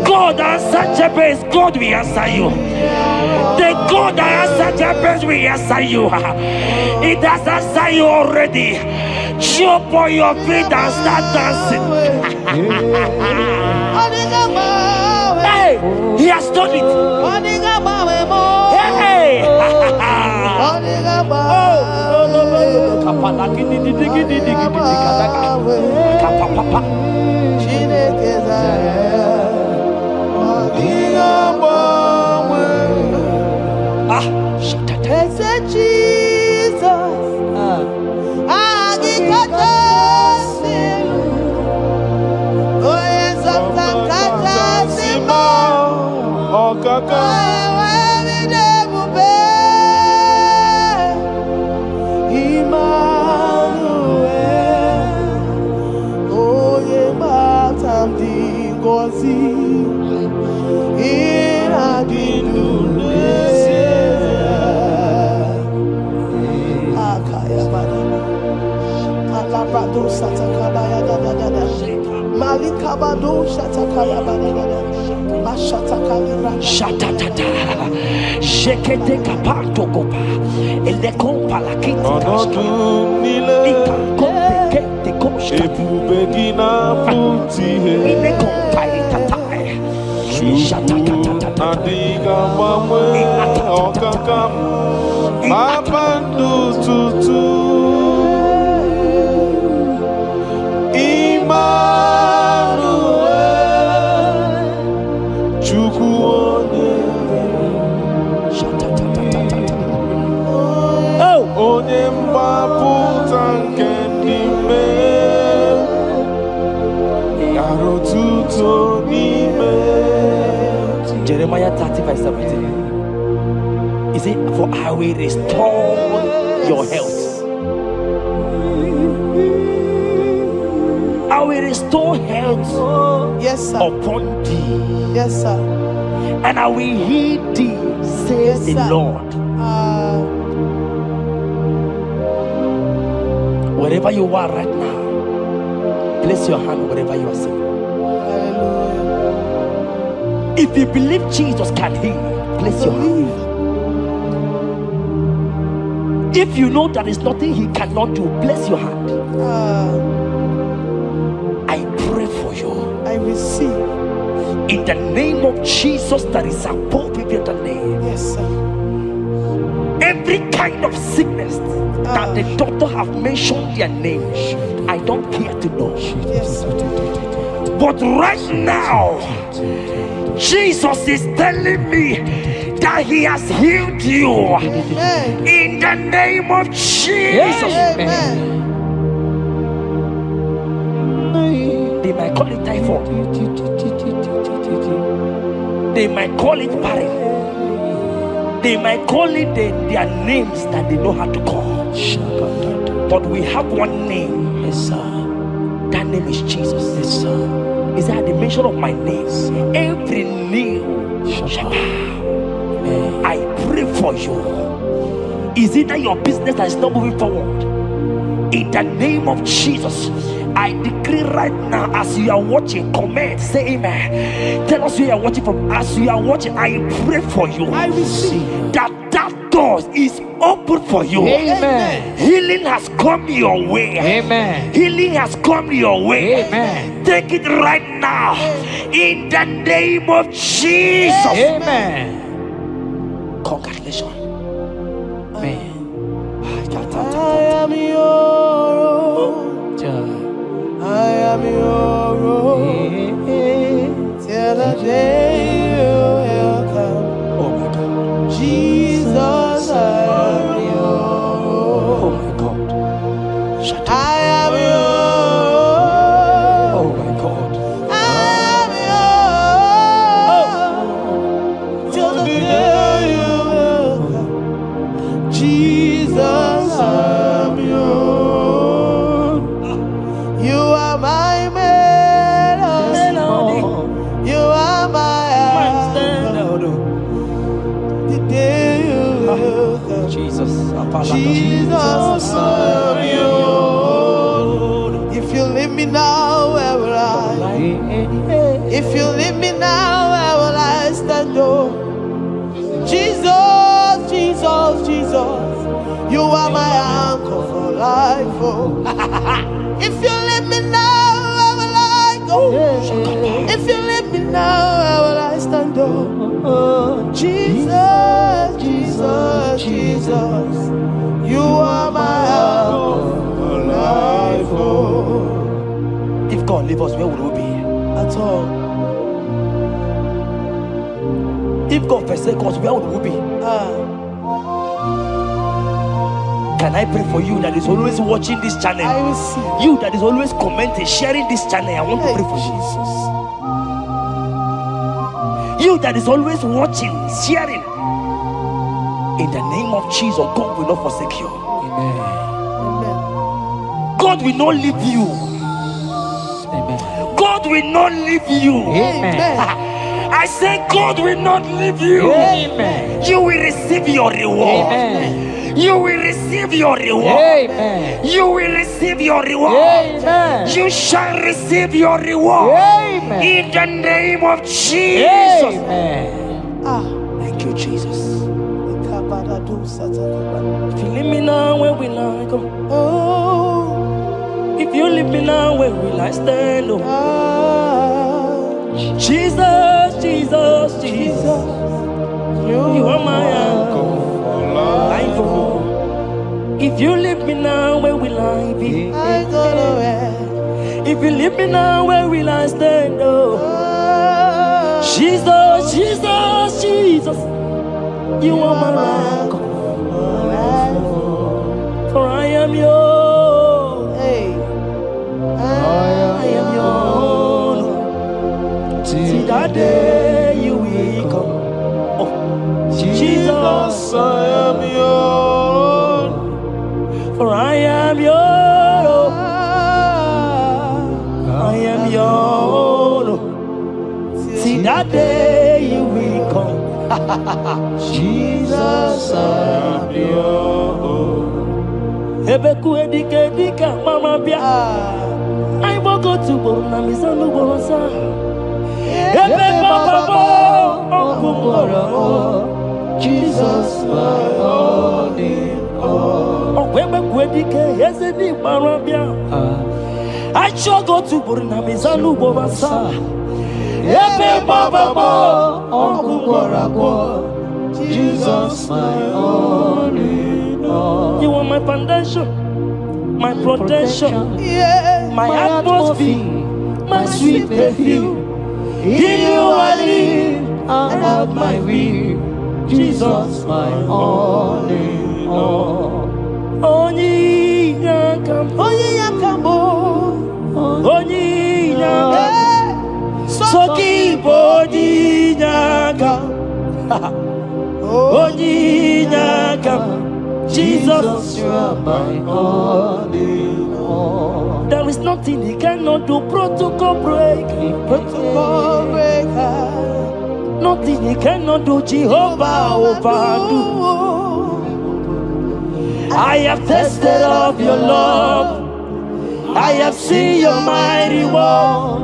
God answered Jabez, God will answer you. The God that answered Jabez will answer you. It has answered you already. Jump on your feet and start dancing. Hey, he has done it. Hey. Shatatata, Jekete kapato kopa, ele kompa la kiti kashka, ika kompe kete koshka, ine kompa itatai, shatatata, Jeremiah 30:17. He said, for I will restore your health. I will restore health, yes, sir, upon thee. Yes, sir. And I will heal thee, says the Lord. Wherever you are right now, place your hand wherever you are sitting. If you believe Jesus can heal, place your hand. If you know there is nothing he cannot do, place your hand. I pray for you. I receive. In the name of Jesus that is above every other name. Yes, sir. Every kind of sickness that the doctor have mentioned their name, I don't care to know. Yes, sir. But right now, Jesus is telling me that he has healed you. Amen. In the name of Jesus. Amen. They might call it typhoid. They might call it barren. They might call it their names that they know how to call. But we have one name. Yes, sir. That name is Jesus. Yes, sir. Is that at the mention of my name, every knee shall bow. I pray for you. Is it that your business that is not moving forward? In the name of Jesus, I decree right now, as you are watching, comment, say amen. Tell us where you are watching from. As you are watching, I pray for you. I receive that door is open for you. Amen. Healing has come your way. Amen. Healing has come your way. Amen. Take it right now in the name of Jesus. Amen. Congratulations. Amen. I am your I am your till the day you will come. Oh my God. Jesus, I am your Oh my God. Shut up. I am your Oh my God. I am your till the day you will come. Jesus, I am your you are my melody. You are my anchor. The day you will come. Jesus. Jesus, I am yours. If you leave me now, where will I? If you leave me now, where will I stand? Oh, Jesus, Jesus, Jesus. You are my anchor for life. Oh. If you leave me now, where will I go? If you leave me now, where will I stand? Oh, Jesus, Jesus, Jesus. You are my anchor for life. Oh. If God leave us, where would we be? At all. If God forsake us, where would we be? Can I pray for you that is always watching this channel? I will see. You that is always commenting, sharing this channel. I want to pray for you. You that is always watching, sharing. In the name of Jesus, God will not forsake you. Amen. Amen. God will not leave you. Amen. God will not leave you. Amen. I say God will not leave you. Amen. You will receive your reward. Amen. You will receive your reward. Amen. You will receive your reward. Amen. You shall receive your reward. Amen. In the name of Jesus. Amen. Thank you, Jesus. If you leave me now, where will I go? Oh, if you leave me now, where will I stand? Oh. Jesus, Jesus, Jesus. You are my anchor. Life, oh. If you leave me now, where will I be? I go nowhere. If you leave me now, where will I stand? Oh. Jesus, Jesus, Jesus. You are my anchor. For I am yours. Hey, I am yours. See that day you will come. Oh, Jesus, I am yours. For I am yours. I am yours. See that day you will come. Jesus, I am yours. Ebeku edike dika mama bia. I won't go to Borna Misanu Boronsa. Ebe Baba Bo, Jesus, my only all. Oh, Ebeku edike yezedi mama bia. I shall go to Borna Misanu Boronsa. Ebe Baba Bo, Jesus, my only all. You are my foundation, my protection, yeah, my atmosphere, my sweet perfume. In you I live and have my will. Jesus, my only all. Only yakam, only yakam, so keep only yakam, only yakam. Jesus, you are my only all. There is nothing he cannot do. Protocol break, protocol breaker. Nothing he cannot do. Jehovah overdo. I have tasted of your love. I have seen your mighty work,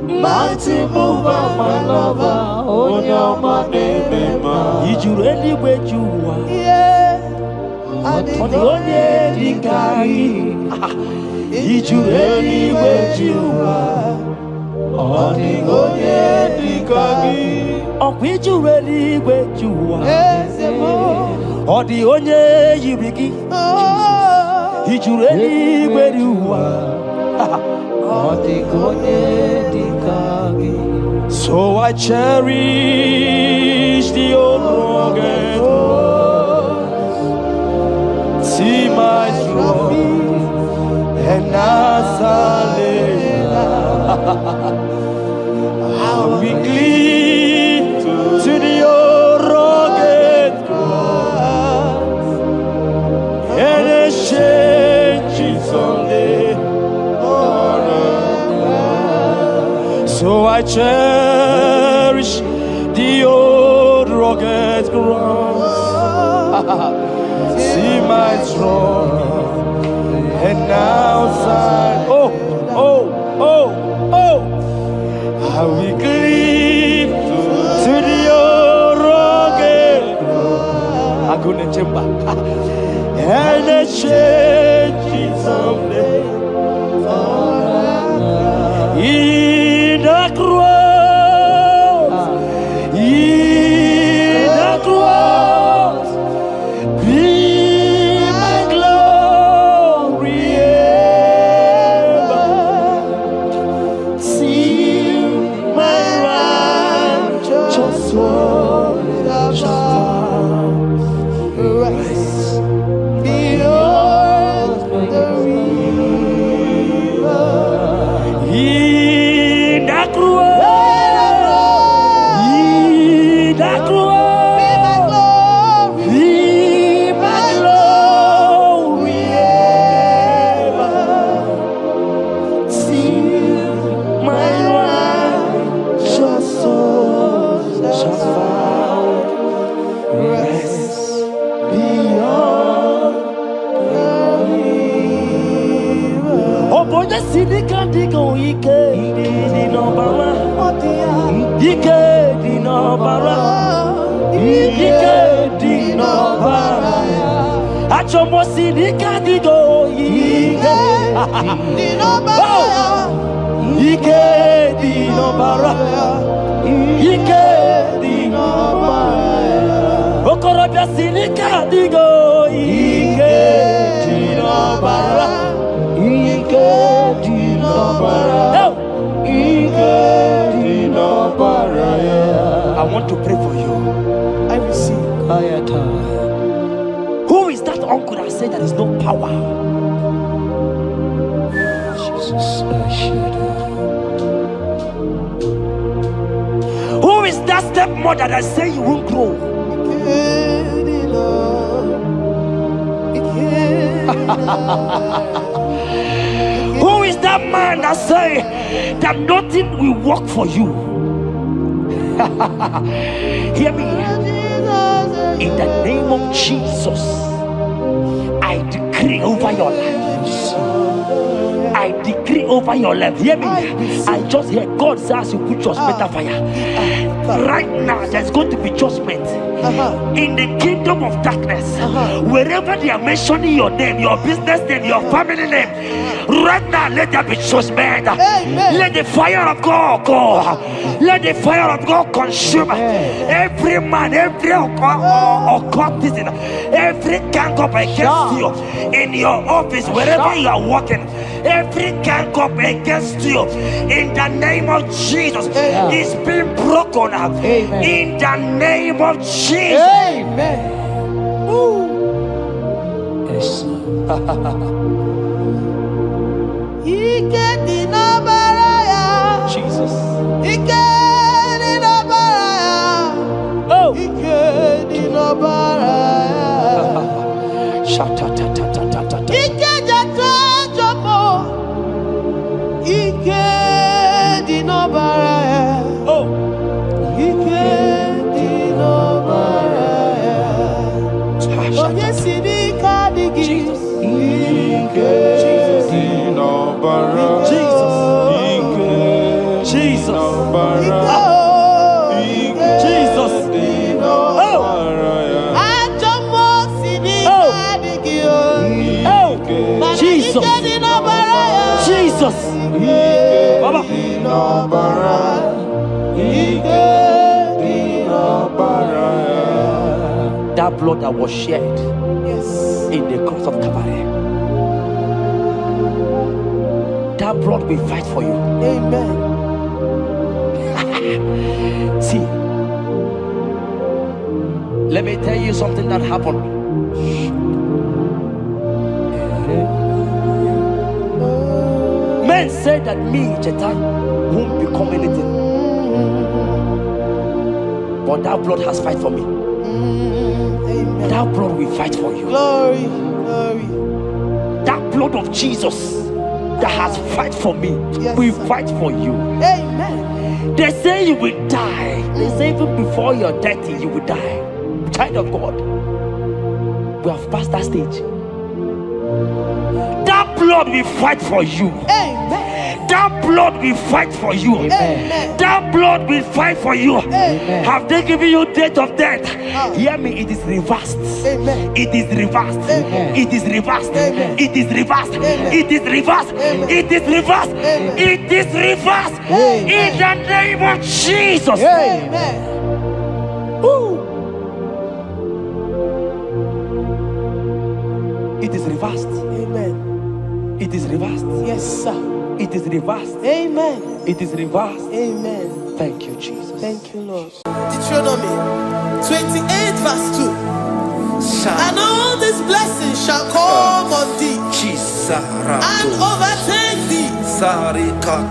mighty mover, my lover. Oh, your name, did you really wait you are? Yeah. On the only Dikari, did you really wait you are? On the only Dikari, oh, did you really wait you are? On the only Yibiki, did you really wait you are? So I cherish the old rugged road. See my trophy and as I lay I will cling to the old rugged cross and exchange it someday. So I cherish the old rugged cross. See my throne and now sign. Oh, I will cleave to the old rugged cross. I couldn't chamber and exchange it someday. In the cross, be my glory ever. See my righteous soul rise beyond the river. In the cross, be my glory ever. See my righteous soul shall find rest beyond the river. Oh, boy, the city can't go. Ike di nobara, Ike di nobara, Ike di nobara. Achomo city can't go. Ike di nobara, Ike di nobara, Ike di nobara. Okorobia city can't go. Ike di nobara, Ike di nobara, Ike di nobara. I want to pray for you. I receive. Who is that uncle that said there is no power? Jesus, who is that stepmother that said you won't grow? Who is that man that say that nothing will work for you? Hear me. In the name of Jesus, I decree over your lives. I decree over your life. Hear me. I just hear God says you put your better fire. Right now, there's going to be judgment in the kingdom of darkness. Wherever they are mentioning your name, your business name, your family name, right now, let there be judgment. Let the fire of God go. Let the fire of God consume every man, every occultism, every gang up against you in your office, wherever you are working. Every gang up against you in the name of Jesus is being broken up. In the name of Jesus. Amen. Yes. Jesus. Oh. Jesus. Jesus. Jesus. Jesus. Jesus. Baba. That blood that was shed in the cross of Calvary, that blood will fight for you. Amen. See, let me tell you something that happened. Men say that me, Jetta, won't become anything, but that blood has fight for me. Amen. That blood will fight for you. Glory, glory. That blood of Jesus that has fight for me will fight for you. Amen. They say you will die. They say even before you're 30, you will die. Child of God, we have passed that stage. That blood will fight for you. Amen. That blood will fight for you. Amen. That blood will fight for you. Amen. Have they given you date of death? Hear me, it is reversed. Amen. It is reversed. Amen. It is reversed. Amen. It is reversed. Amen. It is reversed. Amen. It is reversed. Amen. It is reversed. Amen. In the name of Jesus. Amen. Ooh. It is reversed. Amen. It is reversed. Yes, sir. It is reversed. Amen. It is reversed. Amen. Thank you, Jesus. Thank you, Lord. Deuteronomy 28 verse 2. And all these blessings shall come on thee and overtake thee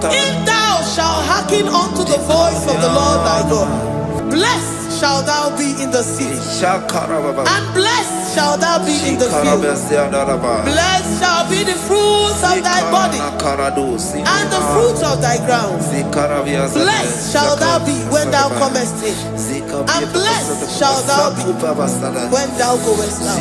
if thou shalt hearken unto the voice of the Lord thy God. Blessed shall thou be in the city, and blessed shall thou be in the field. Blessed shall be the fruit of thy body, and the fruit of thy ground. Blessed shall thou be when thou comest in, and blessed shall thou be when thou goest out.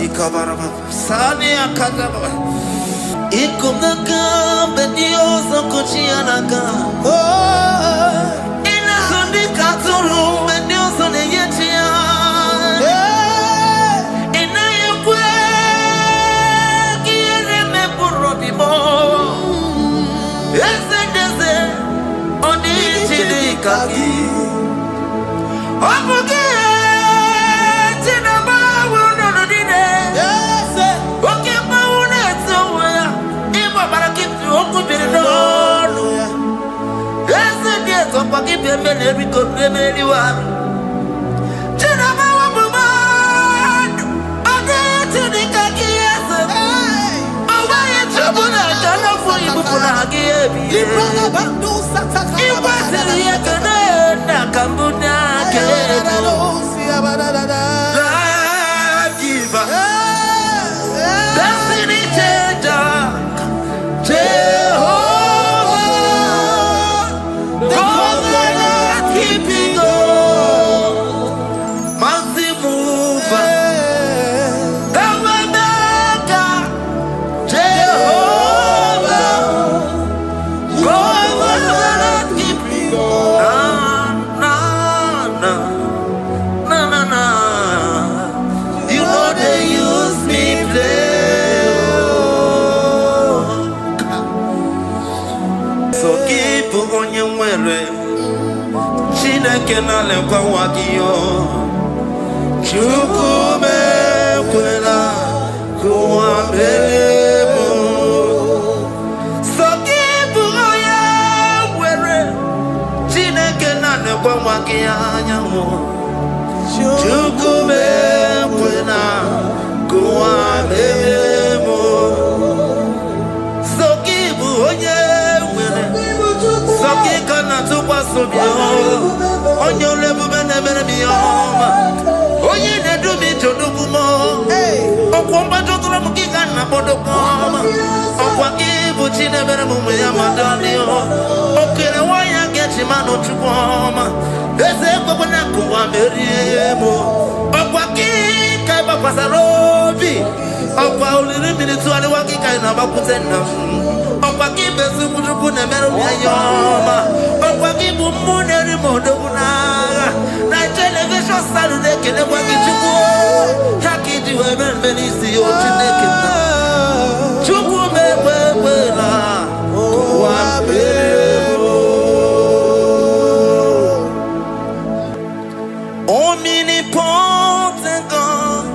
Omnipotent God,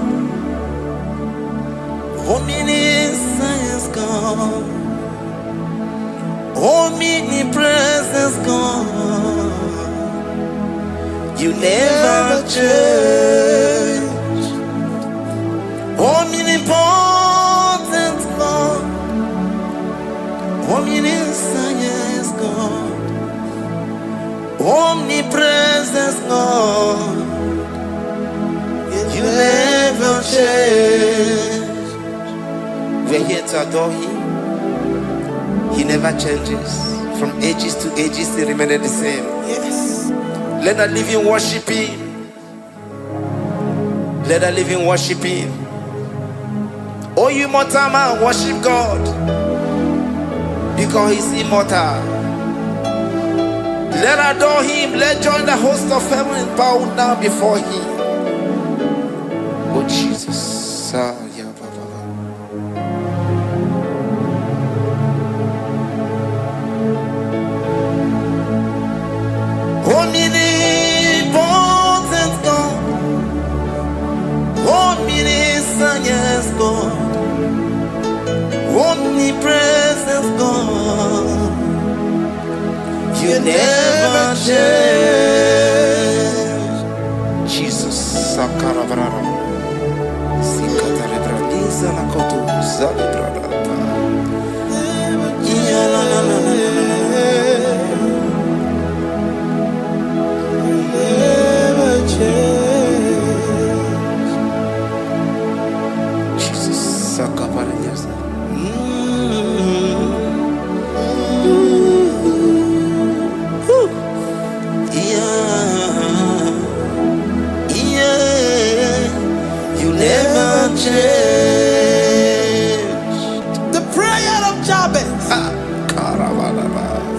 omniscience God, omnipresence God, you never change. Omnipotent God, omniscience God, omnipresence God, you never change. We're here to adore Him. He never changes. From ages to ages, He remains the same. Yes. Let that living worship Him. Let that living worship Him. Oh, you mortal man, worship God, because He's immortal. Let adore Him. Let join the host of heaven and bow down before Him. Oh Jesus, yeah, Baba. Omnipotent God, omniscience God, omnipresence God, you never change. Jesus, Sakarabrara.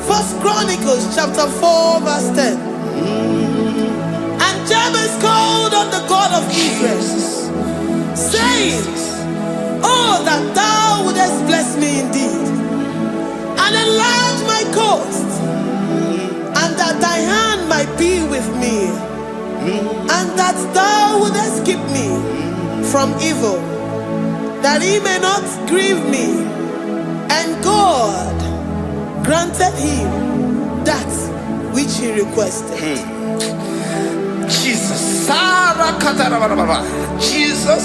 First Chronicles chapter 4 verse 10. And Jabez called on the God of Israel, saying, oh, that thou wouldest bless me indeed, and enlarge my coast, and that thy hand might be with me, and that thou wouldest keep me from evil, that he may not grieve me. And God granted him that which he requested. Jesus. Jesus.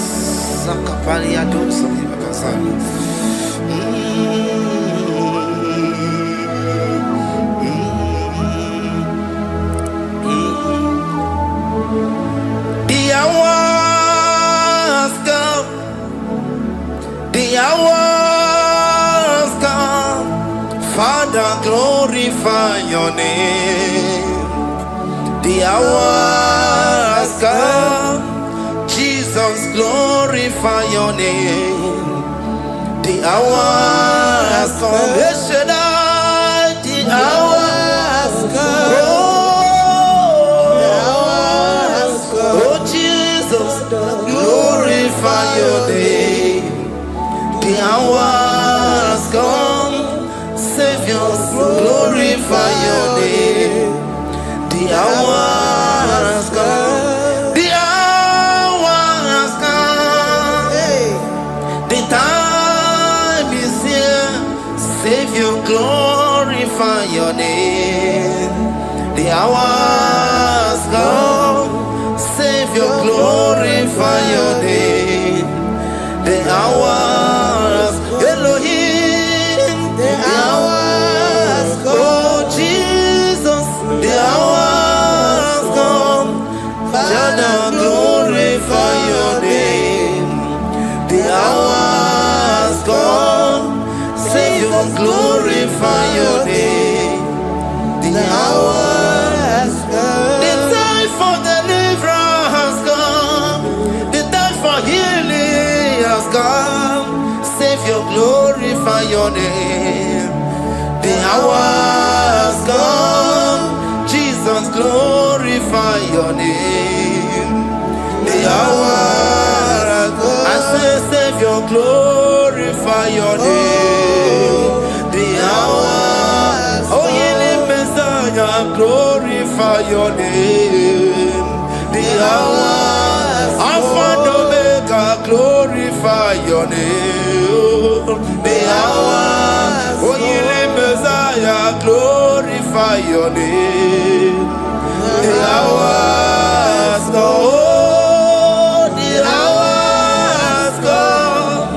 The hours come. The hours come. Father, glorify your name. The hours come. Jesus, glorify your name. The hours come. The hours come. Oh, Jesus, glorify your name. The hours come. Savior, glorify your name. The hours come. The hours come. The time is here. Savior, glorify your name. The hours come. Savior, glorify your name. The hours, Elohim. The hours come. Oh Jesus, the hours come. Father, glorify your name. The hours come. Savior, glorify your name. The hours come. The time for deliverance has come. The time for healing has come. Savior, glorify your name. hour has come. Jesus, glorify your name. The hour has come. I say, Savior, glorify your name. The hour, oh, ye Messiah, glorify your name. The hour, Alpha and Omega, glorify your name. The hour, oh, ye Messiah, glorify your name. The hour has come. The hour has come.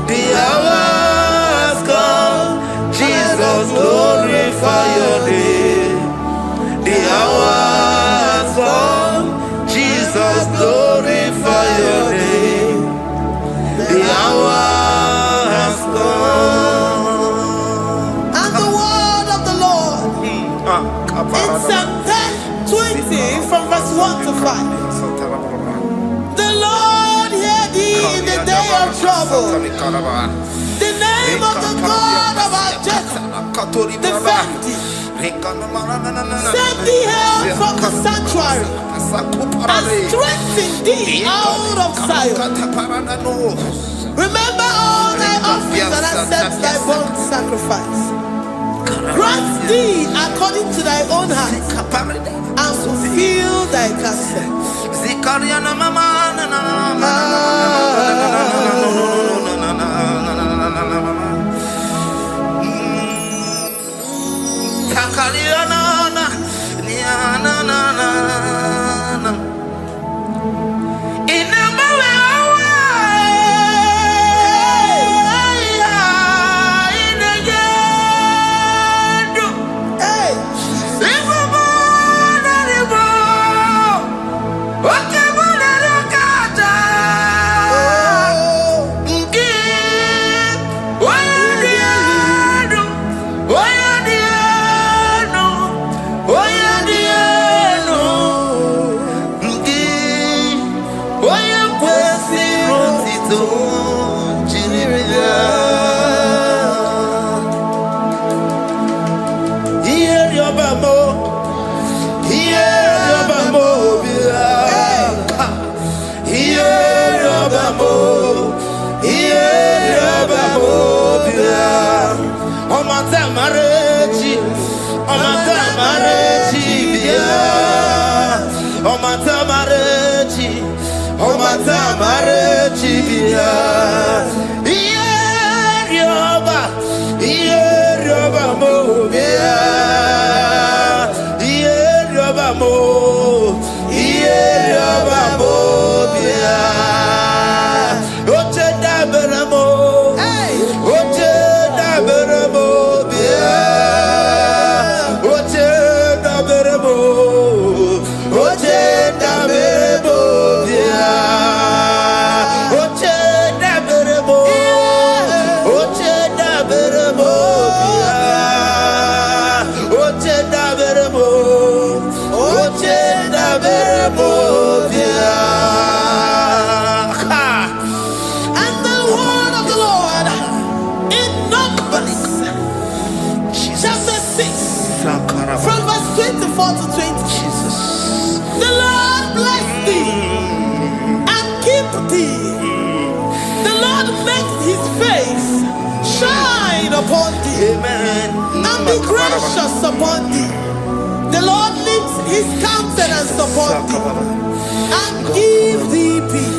The hour has come. Jesus, glorify your name. The hour has come. Jesus, glorify your name. The hour has come. And the word of the Lord in Psalm 20 from verse 1 to 5. The Lord hear thee in the day of trouble. The name of the God of our Jacob defend thee. Send thee help from the sanctuary and strengthen thee out of Zion. Remember all thy offerings and accept thy burnt sacrifice. Grant thee according to thy own heart and fulfill thy counsel. Upon thee, amen, and be gracious upon thee. The Lord lifts his countenance upon thee and give thee peace.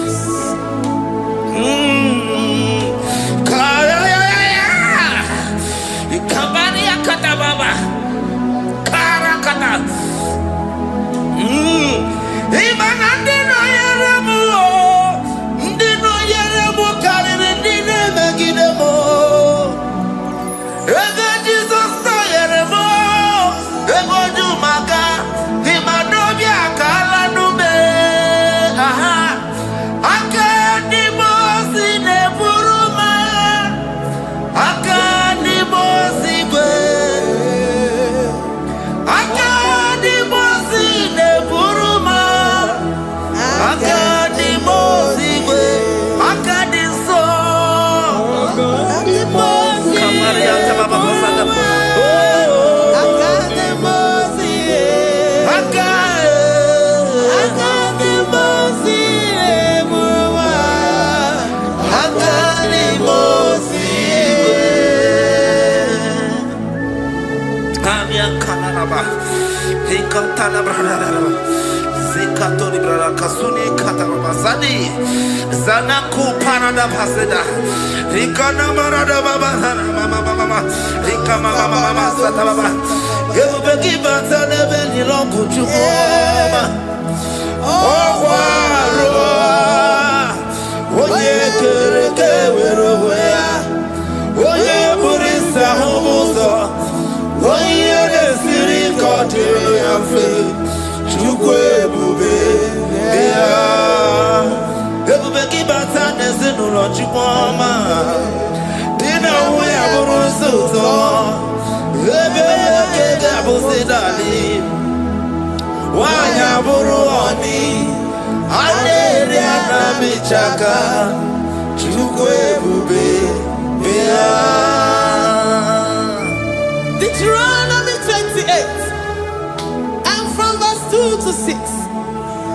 Rikatana brada. Zikatori brada kasuni katama zani. Zanaku parada paseda. Rikana marada baba mama. Rikama mama sata baba. Yebu beki bata nebe ni longu chukoma. Okwaro. Oye kereke weroya. Oye burisa homuzo. Oye nesiri kotiru ya fe. Chukwe bube ya. Ebube kibata nesinu lo chukwama. Dina uya burusu to. Ebebe kege abusidali. Wanya buru oni. Aneri anamichaka. Chukwe bube ya. Deuteronomy 28 and from verse 2 to 6.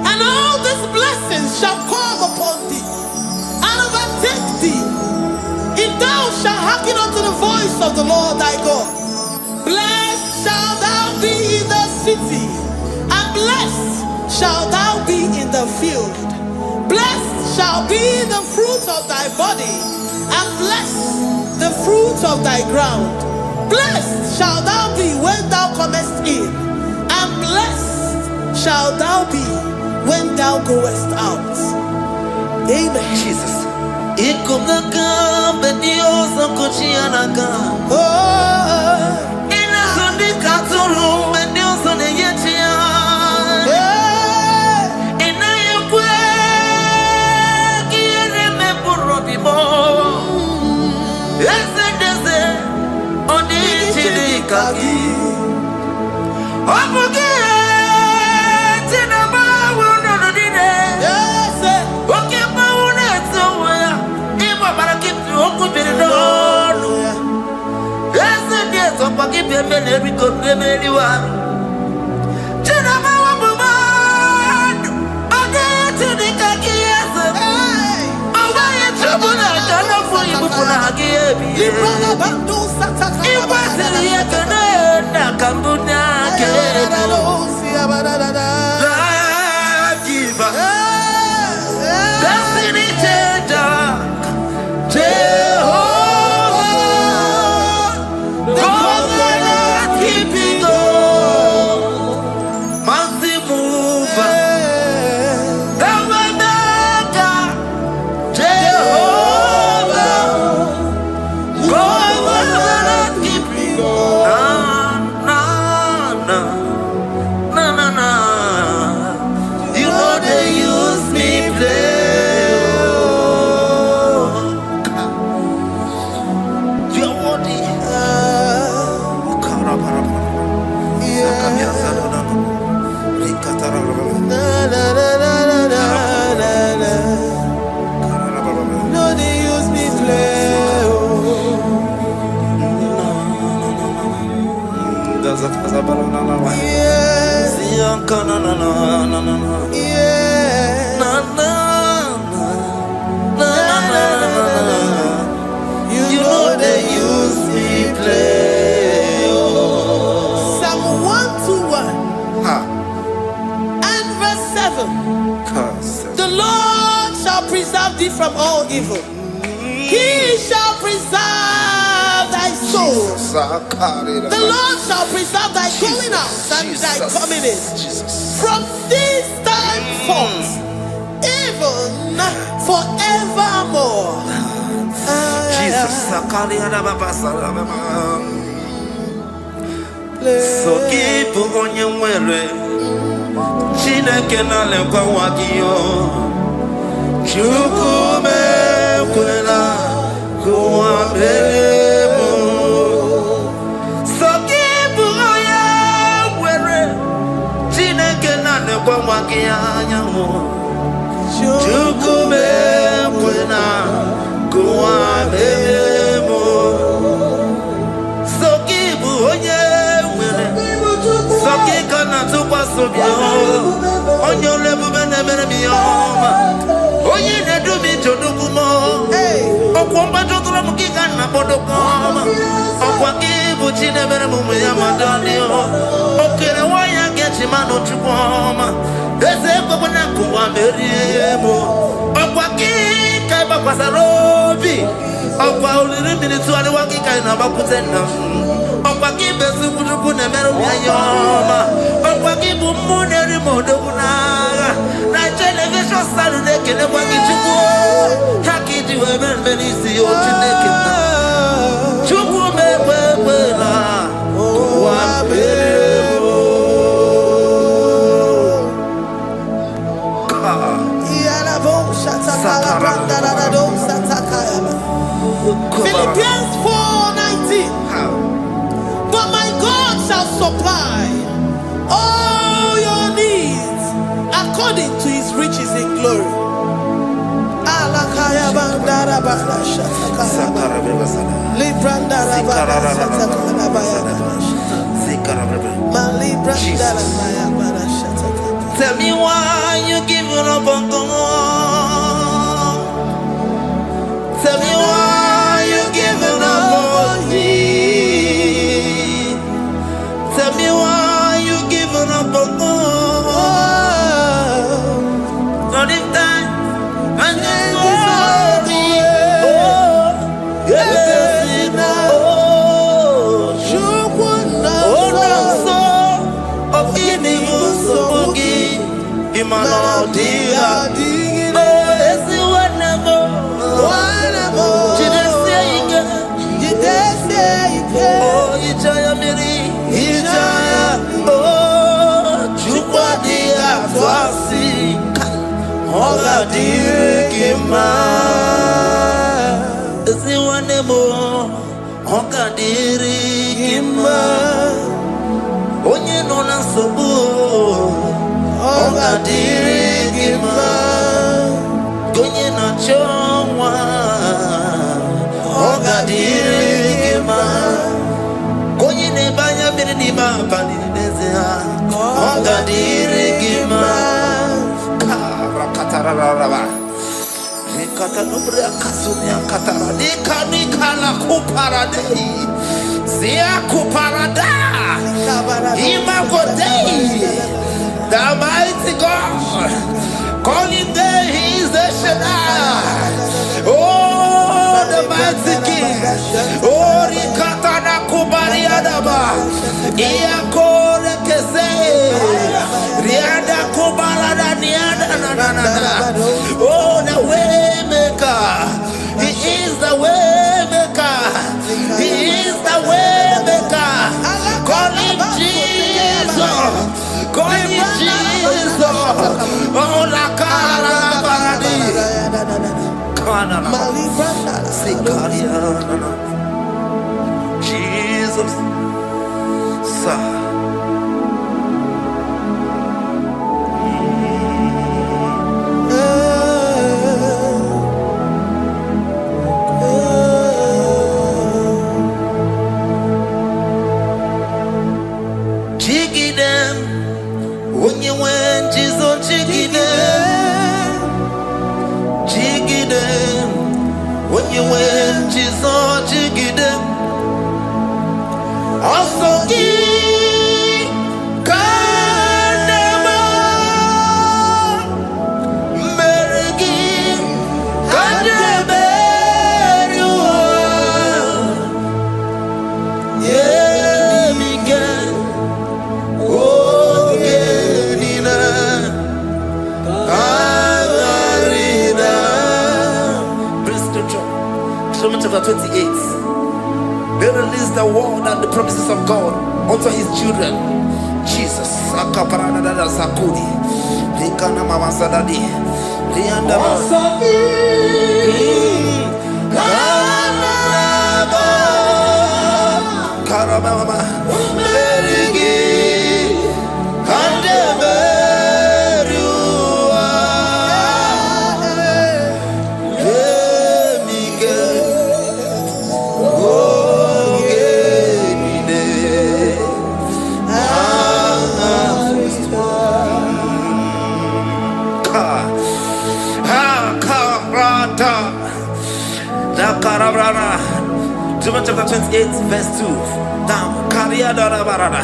And all these blessings shall come upon thee and overtake thee, if thou shalt hearken unto the voice of the Lord thy God. Blessed shalt thou be in the city, and blessed shalt thou be in the field. Blessed shall be the fruit of thy body, and blessed the fruit of thy ground. Blessed shalt thou be when thou comest in, and blessed shalt thou be when thou goest out. Amen. Jesus. Oh, Destiny changer, Jehovah, God keeping going, mountain mover, the Maker, Jehovah, God keeping going. Na. You know they use me play. You're worthy. no, they use me play. You know they use me play. Psalm 121 and verse 7. The Lord shall preserve thee from all evil. He shall preserve thy soul. The Lord shall preserve thy going out and thy coming in from this time forth, even forevermore. Jesus. So keep on your way. Chineke na lekwa wakio. Chukume kwela kuambelemo. So keep on your way. Chineke na lekwa wakia nyamo. Chukume kwela kuambelemo. So keep on your Kana tukwa sobio onyo lebu bene bene miyoma oyi ne dumi jodukumo okwomba jotula mukika na bodokoma okwa kibu chine bene mumu ya madani okere waya get Shimano Chupoma, there's a Bobonaku, Amerimo, Okwaki, Kaiba Pasarobi, Okwa minutes to Alawaki Kainabakutena, Okwaki Besukuna Meroyama, Okwaki Bumuneri Modona, Nigeria Saturday, Kenewaki Chupo, Haki to Evan Benisi or Chineke, Chupo Mebela, Philippians 4:19. But my God shall supply all your needs according to his riches in glory. Tell me why you giving up on God. Tell me why you giving up on me. Tell me why you giving up on God. Not in time and then glory. Oh, yes, oh, so of inimusugi imanodia. Oga dirigima, si wanemo. Oga dirigima, onye no na sobu. Oga dirigima, onye na chomwa. Oga dirigima, onye ne banya biri ni ma bani nezea. Oga dirigima. Nikata nubria kasumia katara nikala kuparadei zia kuparada imagodei. The mighty God, calling there he is the Shaddai. Oh, the mighty King. Oh, rikata na kubariadaba iakore kese riada kubarada niada na. Oh, the way maker. He is the way maker. He is the way maker. Call him Jesus. Call him Jesus. Oh, la cara baradi. Kana sikaria. Jesus. Sa. When you went, Jesus, jigide. Also, Kanema, Merigi, Kanema, yeah, Miguel, oh, Genina, Agarina. Romans chapter 28. They release the word and the promises of God unto his children. Jesus. Akaparanada Sakudi. Likana Mama Sadadi. Rianda Karabama. Merigi. Romans chapter 28, verse 2. Down. Karia Dora Barada.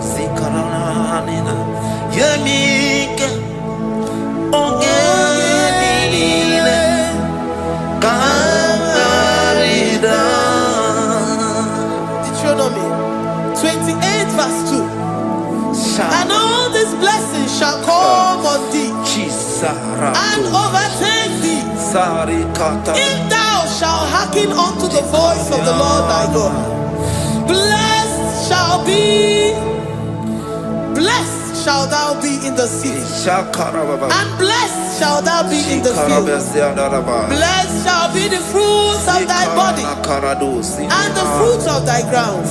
Zikarana. Sanina Yamika Ogenine Kangarida. Deuteronomy 28 verse 2. And all these blessings shall come on thee and overtake thee if thou shalt hearken unto the voice of the Lord thy God. Blessed shall thou be in the city, and blessed shall thou be in the field. Blessed shall be the fruits of thy body, and the fruits of thy ground.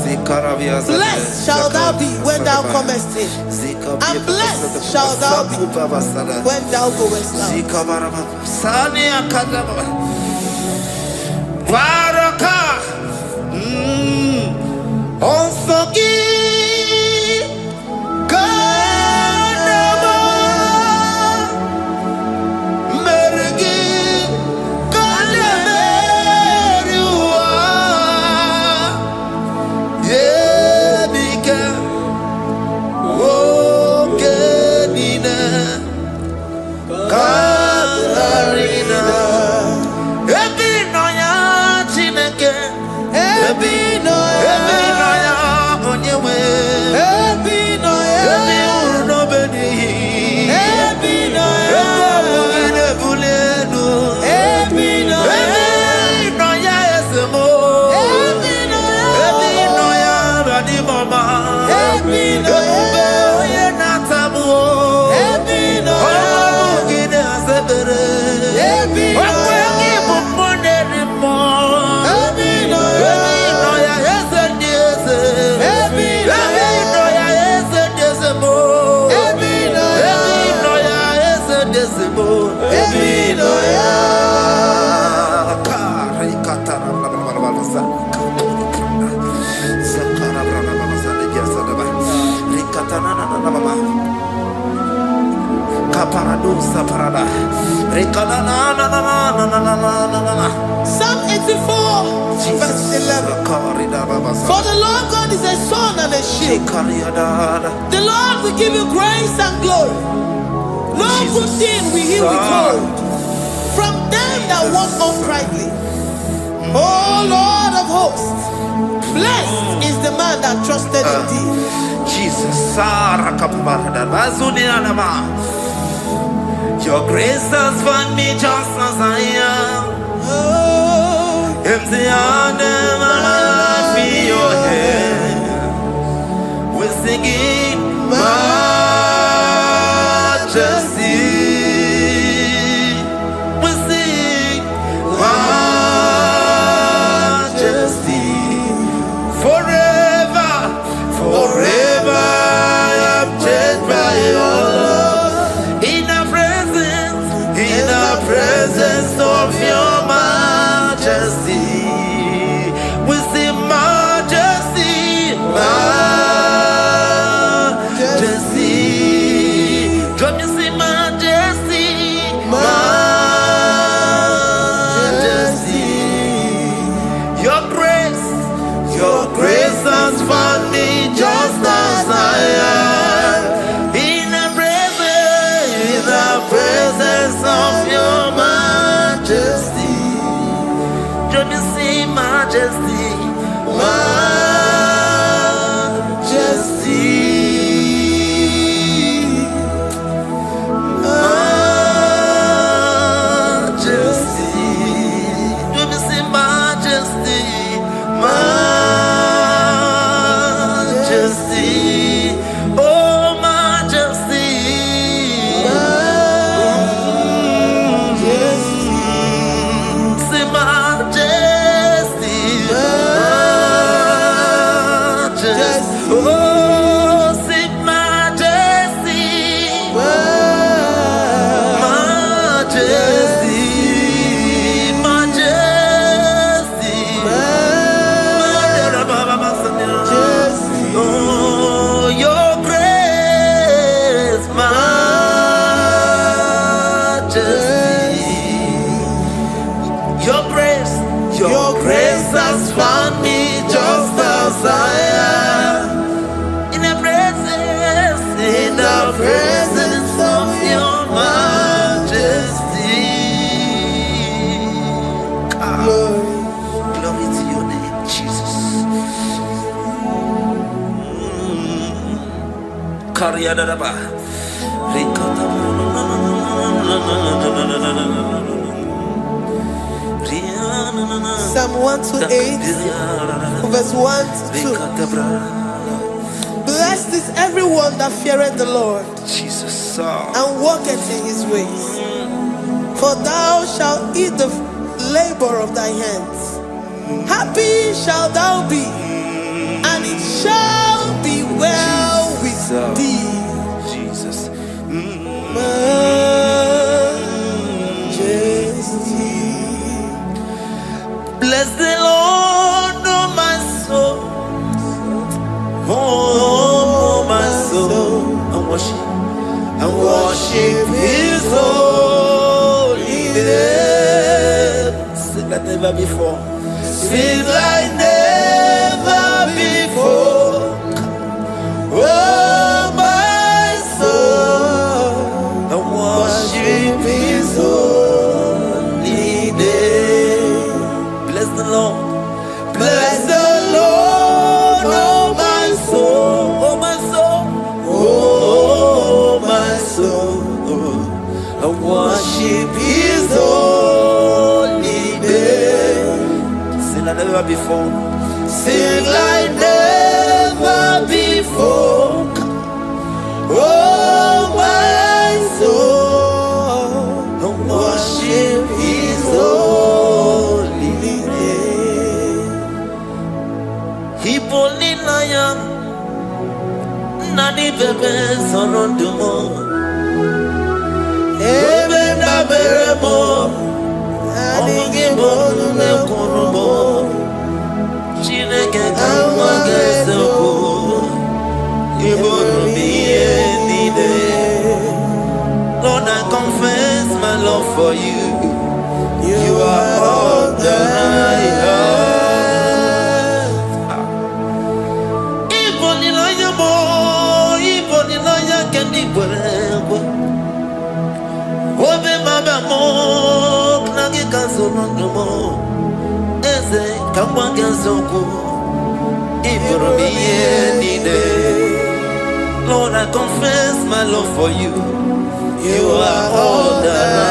Blessed shall thou be when thou comest in, and blessed shall thou be when thou goest out. Psalm 84 verse 11. For the Lord God is a sun and a shield. The Lord will give you grace and glory. No good thing will he withhold from them that walk uprightly. O Lord of hosts, blessed is the man that trusted in thee. Jesus, your grace has found me just as I am. Empty handed, I feel your hand. We're singing majesty. We sing majesty. Forever, forever I'm changed by your love. In the presence of your majesty, we see majesty, majesty. Don't you see majesty, majesty? Your grace has found me just as I am. In the presence of your majesty, don't you see majesty, majesty, majesty, don't you see majesty, majesty, oh majesty. Your grace has found me just as I am. In the presence Psalm 128, verse 1 to 2. Blessed is everyone that feareth the Lord, Jesus, and walketh in his ways. For thou shalt eat the labor of thy hands. Happy shalt thou be, and it shall be well with thee. Jesus. Majesty. Bless the Lord, oh my soul. Oh, my soul. And worship his holy name. Sing like never before. Sing like never before. Oh, my soul. And worship his holy name. Bless the Lord. Bless the Lord, oh my soul, oh my soul, oh my soul. I worship his holy name. Sing like never before. Sing like never before. Oh my soul, I worship his holy name. Hipoli nayam nani bebe sorondumo ebe na beremo omugi bonu ne kurumo chineke kama gesoko ibonu miye nide. Lord, I confess my love for you. You are all that I have. Obe maba mo nagi kazono mo eze kama gazoko ibromiye nide. Lord, I confess my love for you. You are all that I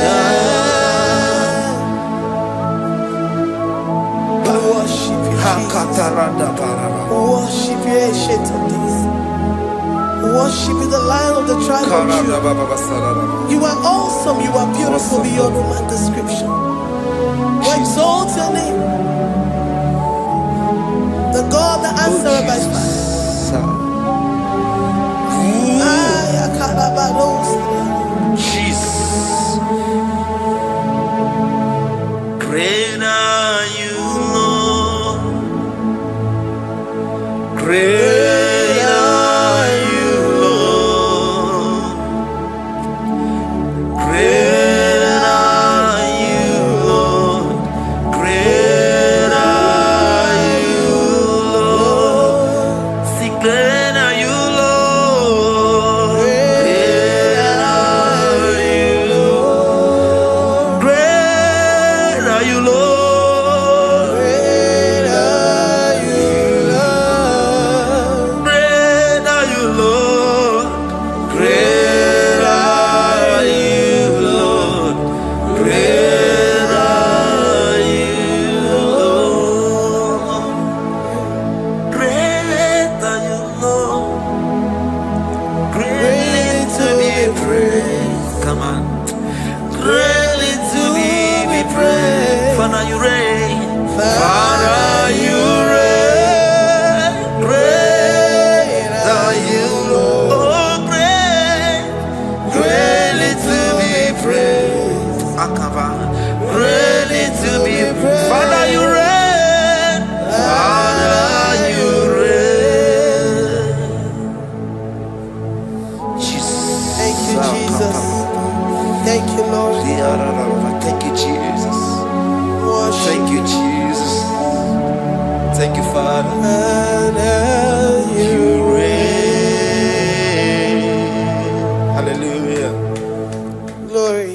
have. Worship you, Jesus. Worship you, ancient of days. Worship you, the Lion of the tribe of Judah. You are awesome, you are beautiful beyond human description. We exalt your name, the God that answered by fire. Jesus. Great are you, Lord. Great are you, Lord. Great are you, Lord. Great are you, Lord. Sing, great are you, Lord. Great are you, Lord. Great are you, Lord. Great are you, Lord. Great are you, Lord. Great are you, Lord. Great are you, Lord. Great are you, Lord. Greatly to be praised. Come on. Greatly to be praised. Father, you reign. Father, you reign. Great are you, Lord. Oh, great. Greatly to be praised. Akaba. Greatly to be praised. Father, you reign. Father, you reign. Jesus. Thank you, Jesus. Thank you, Lord. Thank you, Jesus. Worship Thank you, Jesus. Thank you, Father. you. You reign. Hallelujah. Glory.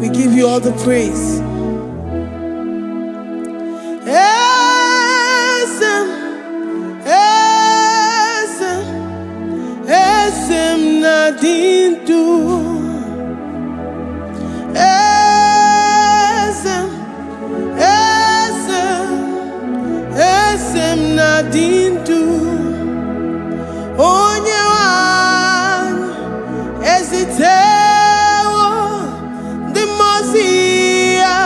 We give you all the praise. nadindu. Esem nadindu. Onye wanyu ezitewo ndi mozia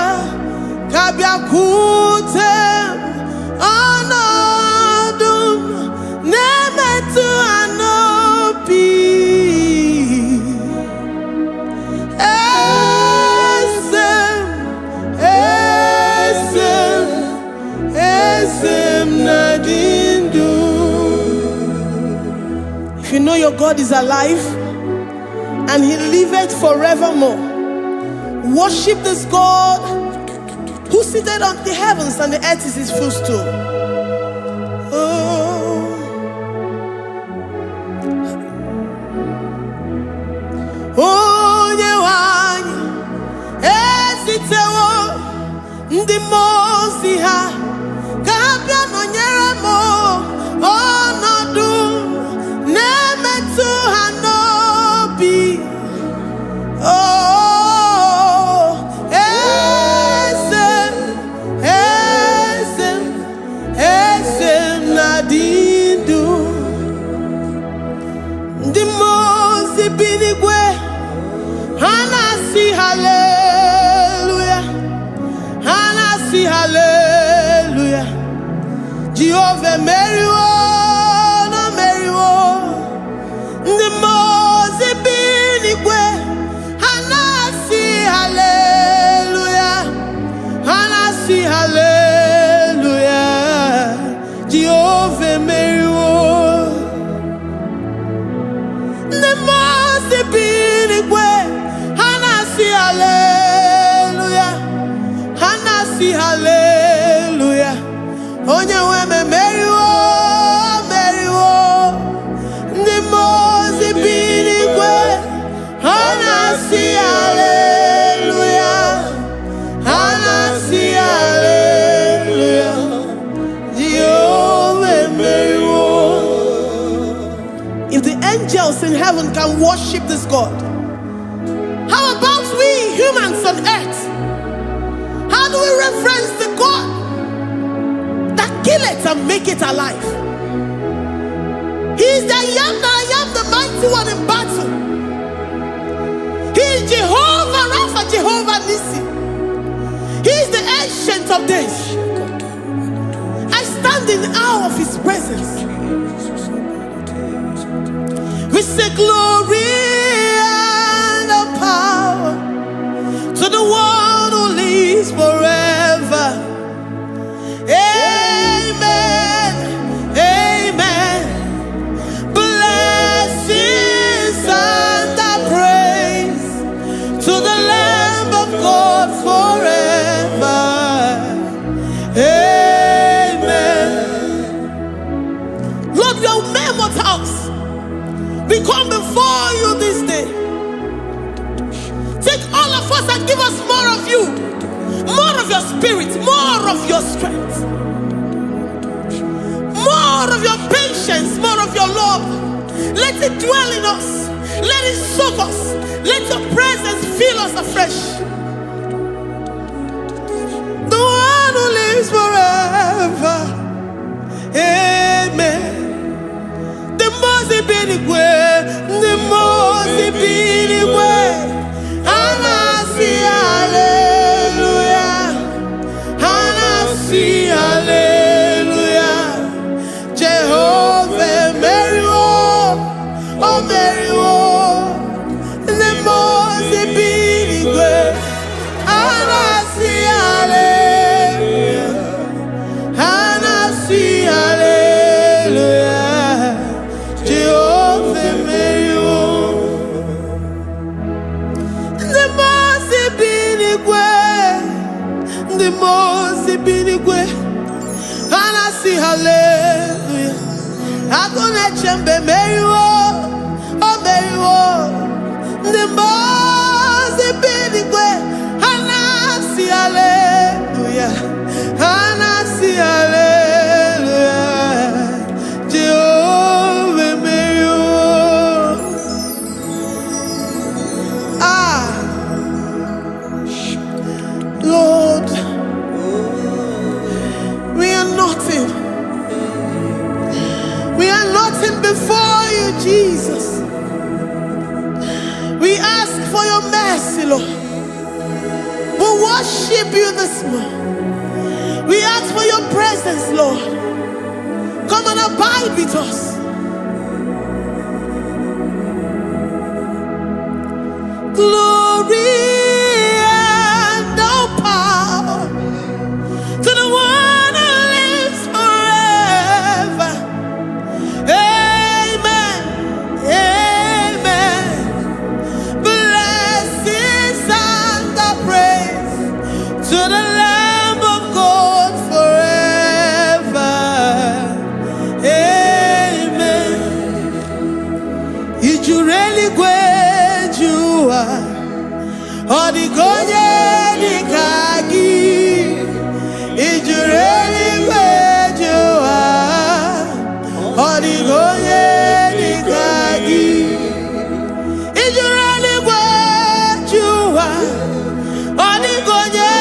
kabia kutem anadum nemetu anopi. Esem nadindu. If you know your God is alive and he liveth forevermore, worship this God who seated on the heavens and the earth is his footstool. Oh. Onye wanyu ezitewo ndi mozi ha kabia nonyere mo onodu nemetu hanobi. Oh, esem nadindu. Ndi mozi binigwe hanasi hallelujah, hanasi hallelujah. Jehovah meriwo no meriwo. Ndi mozi binigwe hanasi hallelujah, hanasi hallelujah. Jehovah meriwo. Ndi mozi binigwe hanasi hallelujah, hanasi hallelujah. Onye weme meriwo, meriwo. Ndi mozi binigwe hanasi hallelujah, hanasi hallelujah. Jehovah meriwo. If the angels in heaven can worship this God, how about we humans on earth? How do we reference the God that kill it and make it alive? He is the I am, the mighty one in battle. He is Jehovah Rapha, Jehovah Nissi. He is the ancient of days. I stand in awe of his presence. We say glory and the power to the one who lives forever. Amen, amen. Blessings and the praise to the Lamb of God forever. Amen. Lord, your mammoth house, we come before you this day. Take all of us and give us more of you, more of your spirit, more of your strength, more of your patience, more of your love. Let it dwell in us. Let it soak us. Let your presence fill us afresh. The one who lives forever. Amen. The most binigwe, the most binigwe. Hanasi hallelujah, hanasi hallelujah. Jehovah meriwo, oh meriwo. The most binigwe, hanasi hallelujah, hanasi hallelujah. Jehovah meriwo. The most binigwe, hanasi hallelujah. Agone chembe meriwo, oh meriwo. The most binigwe, hanasi hallelujah, hanasi hallelujah. Jehovah meriwo. Jesus. We ask for your mercy, Lord. We worship you this morning. We ask for your presence, Lord. Come and abide with us. Glory and all power to the one who lives forever. Amen. Amen. Blessings and the praise to the Lamb of God forever. Amen. Did you really go? Odigonye dikagi, ijureli kwejuwa. Odigonye dikagi, ijureli kwejuwa. Odigonye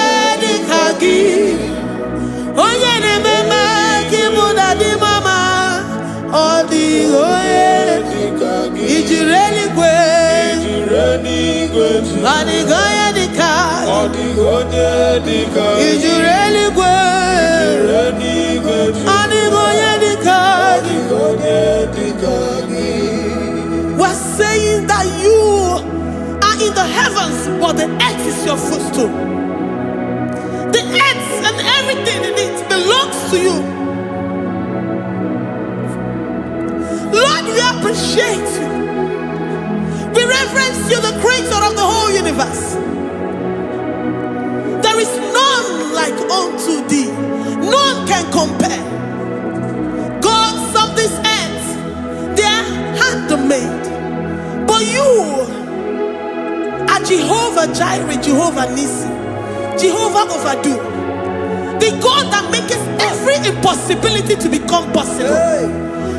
dikagi, onye ne mema kimuda di mama. Odigonye dikagi, ijureli kwejuwa. Odigonye dikagi, ijureli kwejuwa. Odigonye dikagi. We're saying that you are in the heavens, but the earth is your footstool. The earth and everything in it belongs to you. Lord, we appreciate you. We reverence you, the creator of the whole universe. There is none like unto thee. None can compare. Gods of this earth, they are handmade. But you are Jehovah Jireh, Jehovah Nissi, Jehovah Overdo. The God that makes every impossibility to become possible.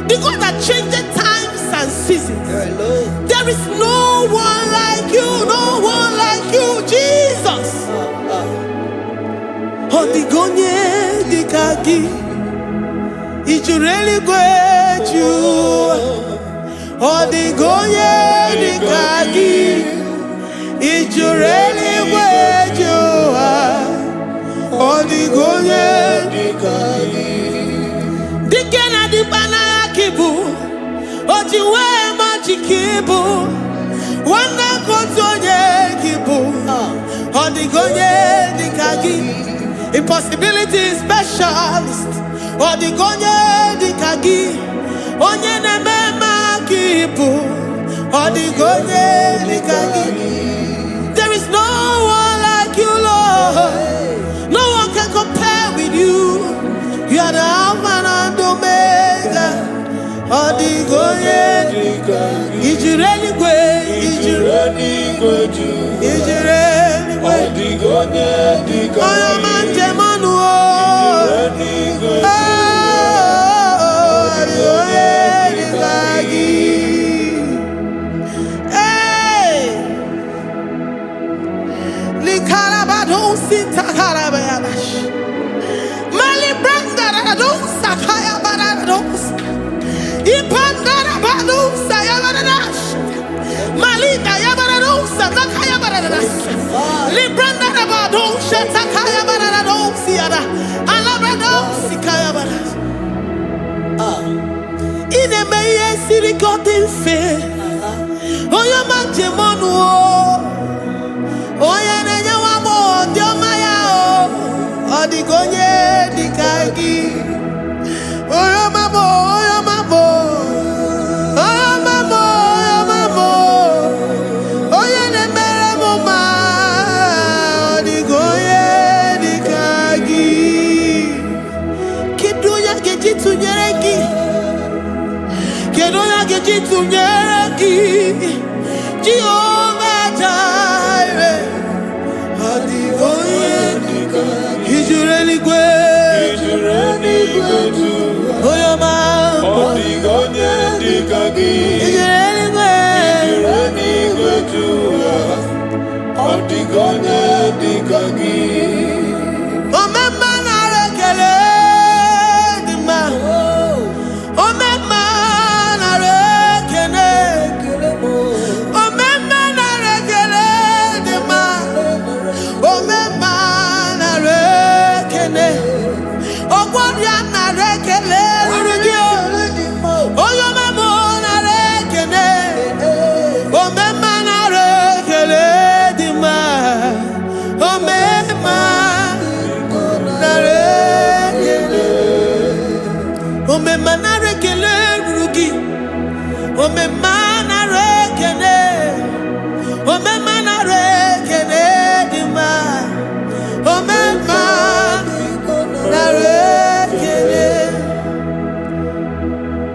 The God that changes times and seasons. There is no one like you, no one like you, Jesus. Odigonye dikagi, ijureli kwejuwa. Odigonye dikagi, ijureli kwejuwa. Odigonye dikagi. Dikena dipana kibu, ojiwe majikibu. Wana kotonye kibu, odigonye dikagi. Impossibility specialist, odigonye dikagi. Onye nemema kibu, odigonye dikagi. There is no one like you, Lord. No one can compare with you. You are the Alpha and Omega. Odigonye dikagi. Ijureli kwe, ijureli kwe. Odigonye dikagi. Oyo manje manu o. Odigonye dikagi. Hey. Likarabado sitakarabayabash. Malibranda radosa kaya baradosa. Ipandarabado sayabaradosh. Malika yabaradosa takaya baradosa. Libranda rabado shatakaya baradosa yada. Alabradosi kaya baradosa. Ine meye sirikotin fe. Oya manjemonu o. Oya nenya wamo diomaya o. Odigonye dikagi. Oya mamo, oya mamo. Oya mamo, oya mamo. Oya nemere moma. Odigonye dikagi. Kidunya gejitu nyereki. Kidunya gejitu nyereki. Jehovah Jireh. Odigonye dikagi. Ijureli kwe. Oya mamo. Odigonye dikagi. Ijureli kwe. Odigonye dikagi. Omema na rekele dima. Omema na rekele.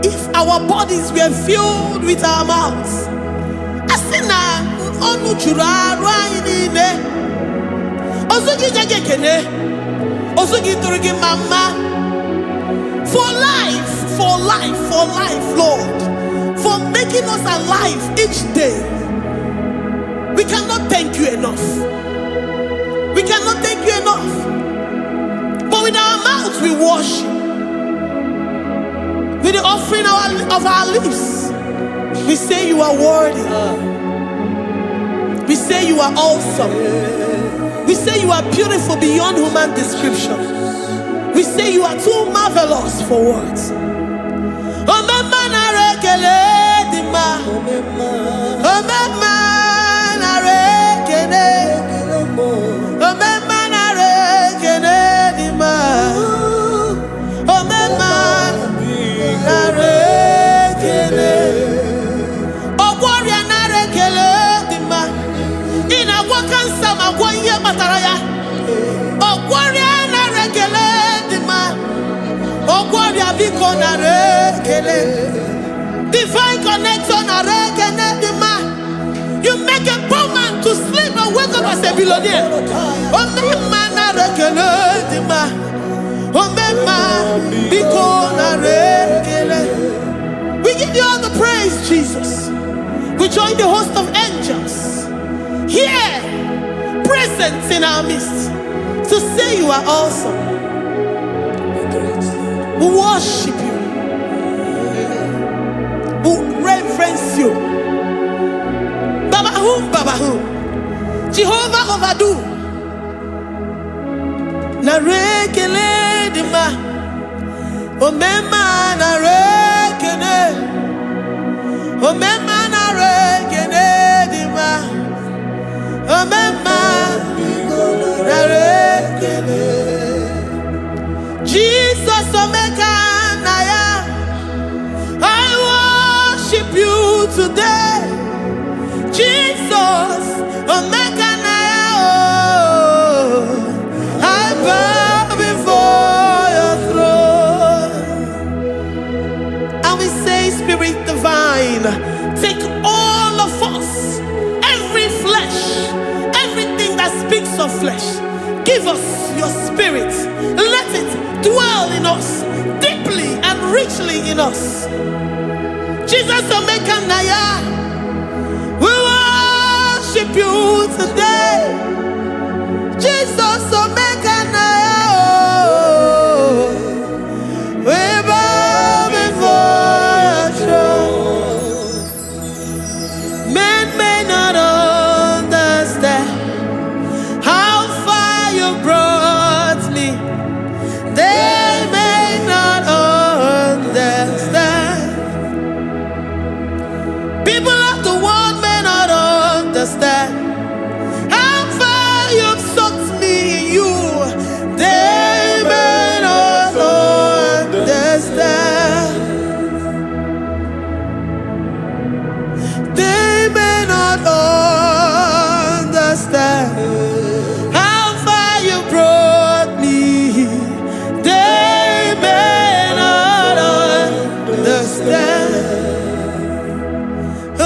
If our bodies were filled with our mouths, asina onu chura rainine osugi jagekene osugi turugi mama for life, Lord, for making us alive each day. We cannot thank you enough. We cannot thank you enough. But with our mouths we worship. With the offering of our lips, we say you are worthy. We say you are awesome. We say you are beautiful beyond human description. We say you are too marvelous for words. Divine connection. You make a poor man to sleep and wake up as a billionaire. We give you all the praise, Jesus. We join the host of angels here, present in our midst, to say you are awesome. We worship you. We reverence you. Babahum. Jehovah overdo. Narekele dima. Omema narekele. Omema narekele dima. Omema narekele. Jesus omeka naya. I worship you today. Jesus, omeka naya. I bow before your throne. And we say, Spirit divine, take all of us, every flesh, everything that speaks of flesh. Give us your spirit. Let it dwell in us, deeply and richly in us. Jesus, omeka naya. We worship you today. Jesus, omeka naya. We bow before your throne. Men may not understand how far you brought me. They may not understand. People of the world may not understand how far you've sucked me in you. They may not understand. They may not understand how far you brought me. They may not understand.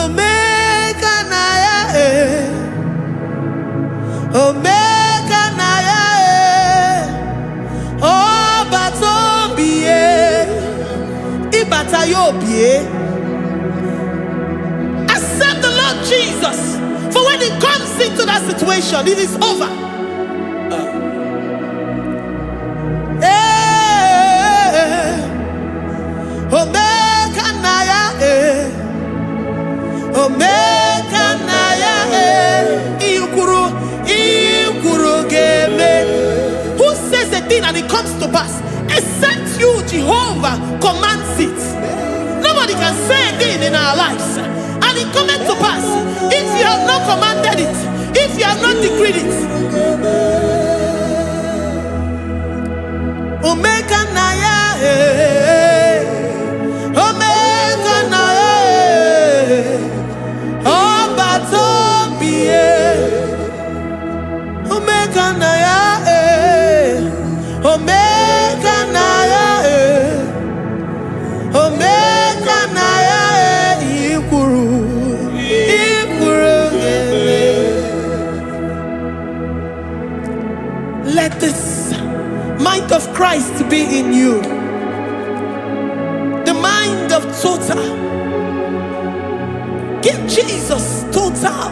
Omeka naya, omeka naya, obatobie, ibatayobie. Accept the Lord Jesus, for when He comes into that situation, it is over. Omeka naya, omeka naya, iukuru ge. and it comes to pass. Except you, Jehovah, commands it. Nobody can say a thing in our lives and it cometh to pass. If you have not commanded it, if you have not decreed it. Omega Naya, Omega Naya, Omega Naya, Omega Naya, Omega Naya, Ikuru, let this mind of Christ be in you. The mind of total. Give Jesus total.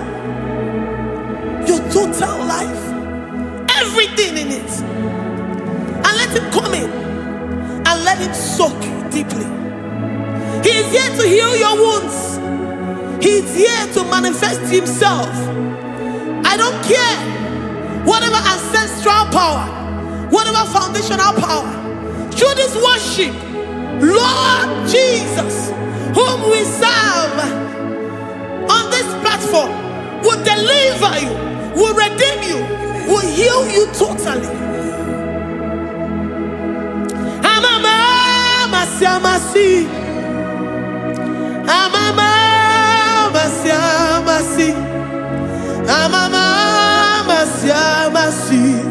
Your total life. Everything in it. And let him come in. And let him soak deeply. He is here to heal your wounds. He is here to manifest himself. I don't care. Whatever ancestral power, whatever foundational power, through this worship, Lord Jesus, whom we serve on this platform, will deliver you, will redeem you, will heal you totally. Amama Masi, Amama Masi, Amama Masi,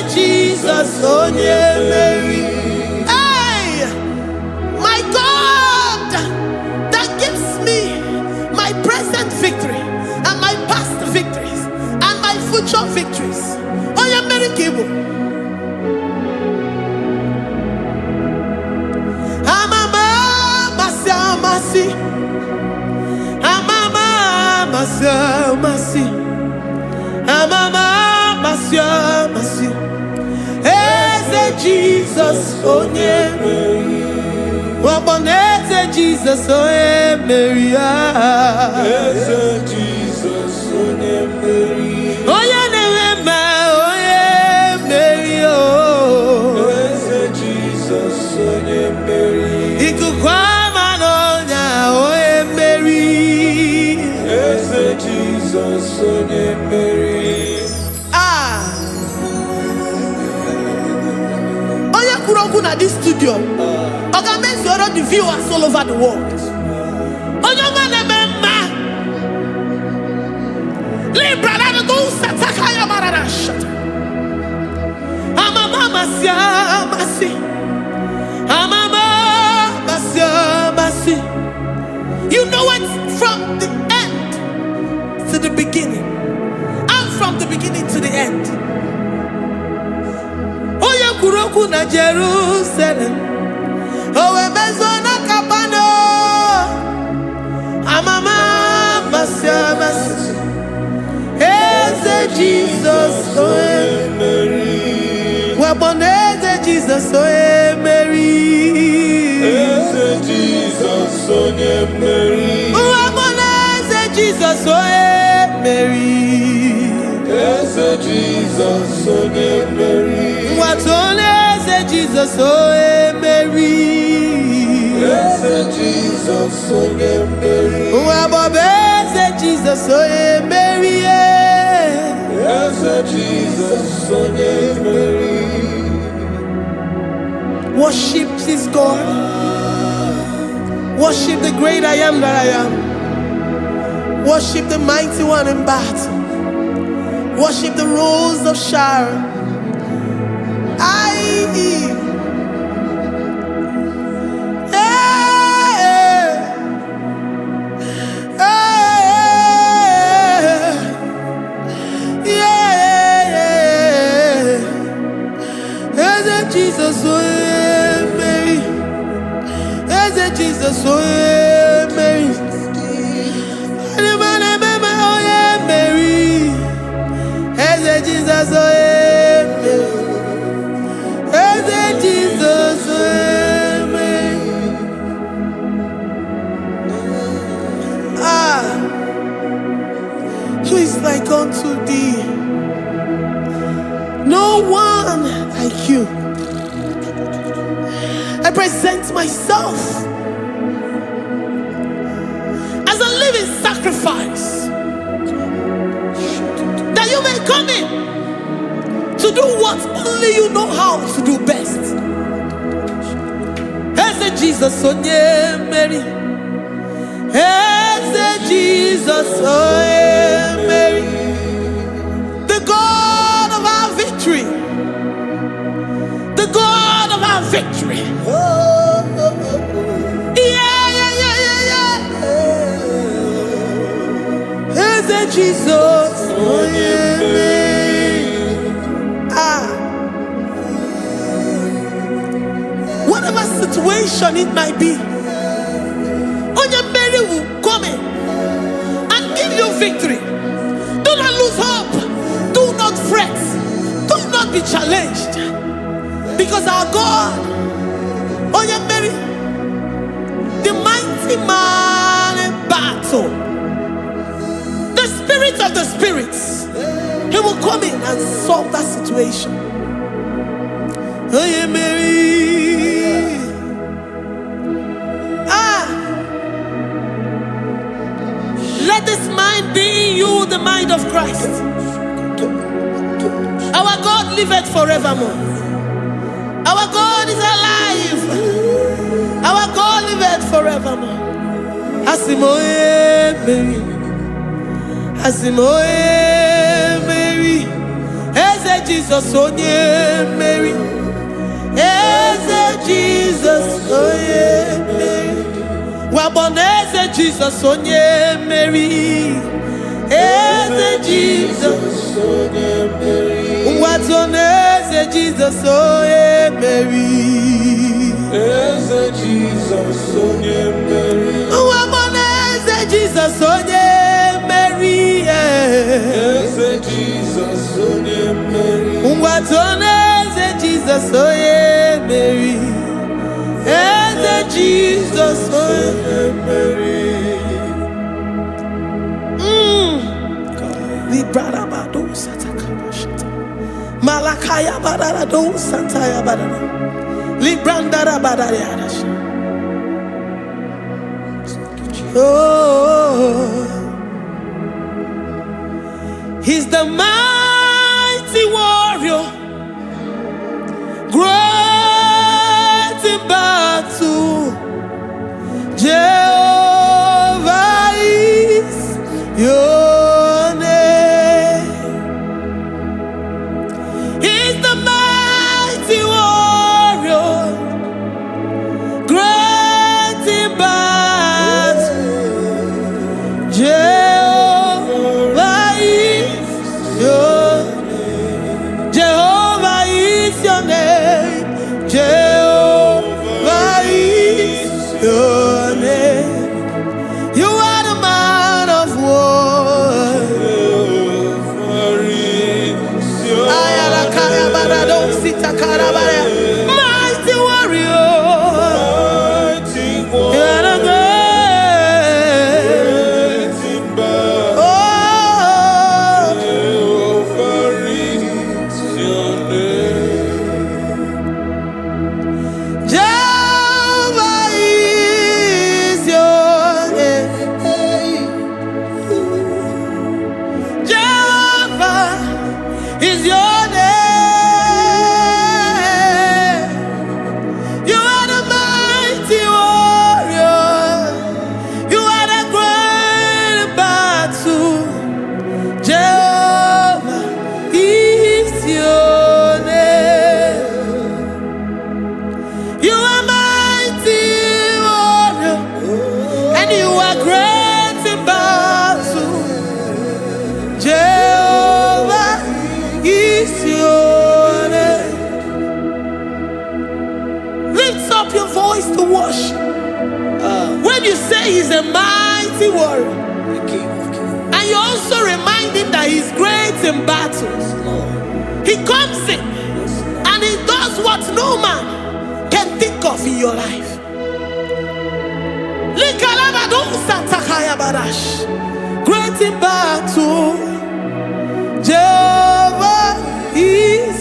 Jesus, oh yeah, Mary. Hey, my God, that gives me my present victory and my past victories and my future victories. Oh yeah, Mary Igbo. Amama Masi, Amama Masi, Amama Masi. Eze Jesus, oh yeah, Eze Jesus, oh yeah, Mary. Eze Jesus, oh yeah, Mary. Oh yeah, Mary, oh. Eze Jesus, oh yeah, Mary. Ikukwama no nya, oh yeah, Mary. Eze Jesus, oh yeah, Mary. At this studio, organize the viewers all over the world. You know it from the end to the beginning, and from the beginning to the end. Kuroku na Jerusalem, oh emezona kapano, amama masiamas, Eze Jesus, oh Mary, waboneze Jesus, oh Mary, Eze Jesus, oh Mary, waboneze Jesus, oh Mary, Eze Jesus, oh Mary. What only Jesus, oh Mary. Yes, Jesus, oh Mary. What Jesus, oh Mary. Yes, Jesus, oh Mary. Worship this God. Worship the great I am that I am. Worship the mighty one in battle. Worship the rose of Sharon. Jesus, oh Mary, Jesus, oh Mary, Mary, Jesus, oh Jesus, who is like unto thee? No no one like you. I present myself as a living sacrifice, that you may come in to do what only you know how to do best. Eze Jesus, oh yeah, Mary. Eze Jesus, oh yeah, Mary. The God of our victory. The God of our victory. Eze Jesus, oh yeah, Mary. Whatever situation it might be, Onya Mary will come in and give you victory. Do not lose hope. Do not fret. Do not be challenged. Because our God, Onya Mary, the mighty man in battle, the spirit of the spirits, he will come in and solve that situation. Onya Mary. Let this mind be in you, the mind of Christ. Our God liveth forevermore. Our God is alive. Our God liveth forevermore. Asimoye Mary. Asimoye Mary. Eze Jesus onye Mary. Eze Jesus onye Mary. Waboneze Jesus onye Mary. Eze Jesus onye Mary. Watoneze Jesus onye Mary. Eze Jesus onye Mary. Waboneze Jesus onye Mary. Eze Jesus onye Mary. Watoneze Jesus onye Mary. Eze Jesus onye Mary. Librada bado satakaba shata. Malakaya badara do sataya badara. Librandara badara yadash. Oh, he's the mighty warrior, great in battle. Jehovah is your name. He's the mighty warrior, great in battle. Jehovah is your name. Jehovah is your name. Jehovah is your name. You are the man of war. Mighty warrior. You are the great. Oh, Jehovah is your name. Jehovah is your name. You are the mighty warrior. You are the great battle. Jehovah is your name. You are mighty warrior, and you are great in battle. Jehovah is your name. Lift up your voice to worship. When you say he's a mighty warrior, and you also remind him that he's great in battles, he comes in and he does what no man can think of in your life. Great in battle, Jehovah is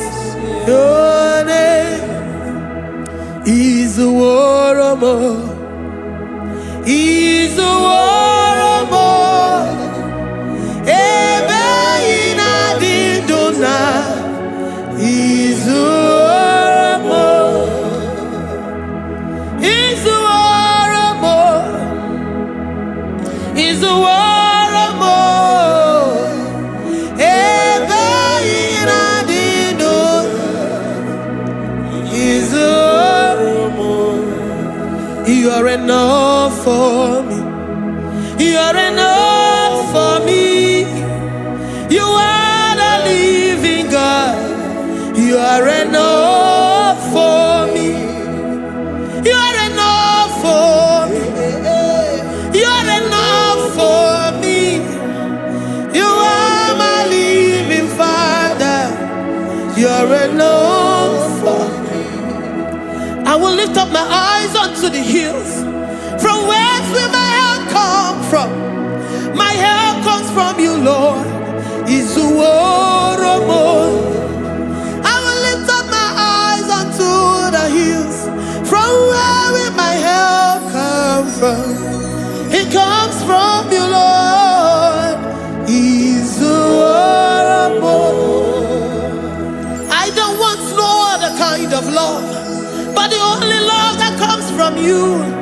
You are enough for me. You are enough for me. You are the living God. You are enough for me. You are enough for me. You are enough for me. You are my living Father. You are enough for me. I will lift up my eyes unto the hills. From whence will my help come from? My help comes from you, Lord. Izuoromo. I will lift up my eyes unto the hills. From where will my help come from? It comes from you, Lord. Izuoromo. I don't want no other kind of love, but the only love that comes from you.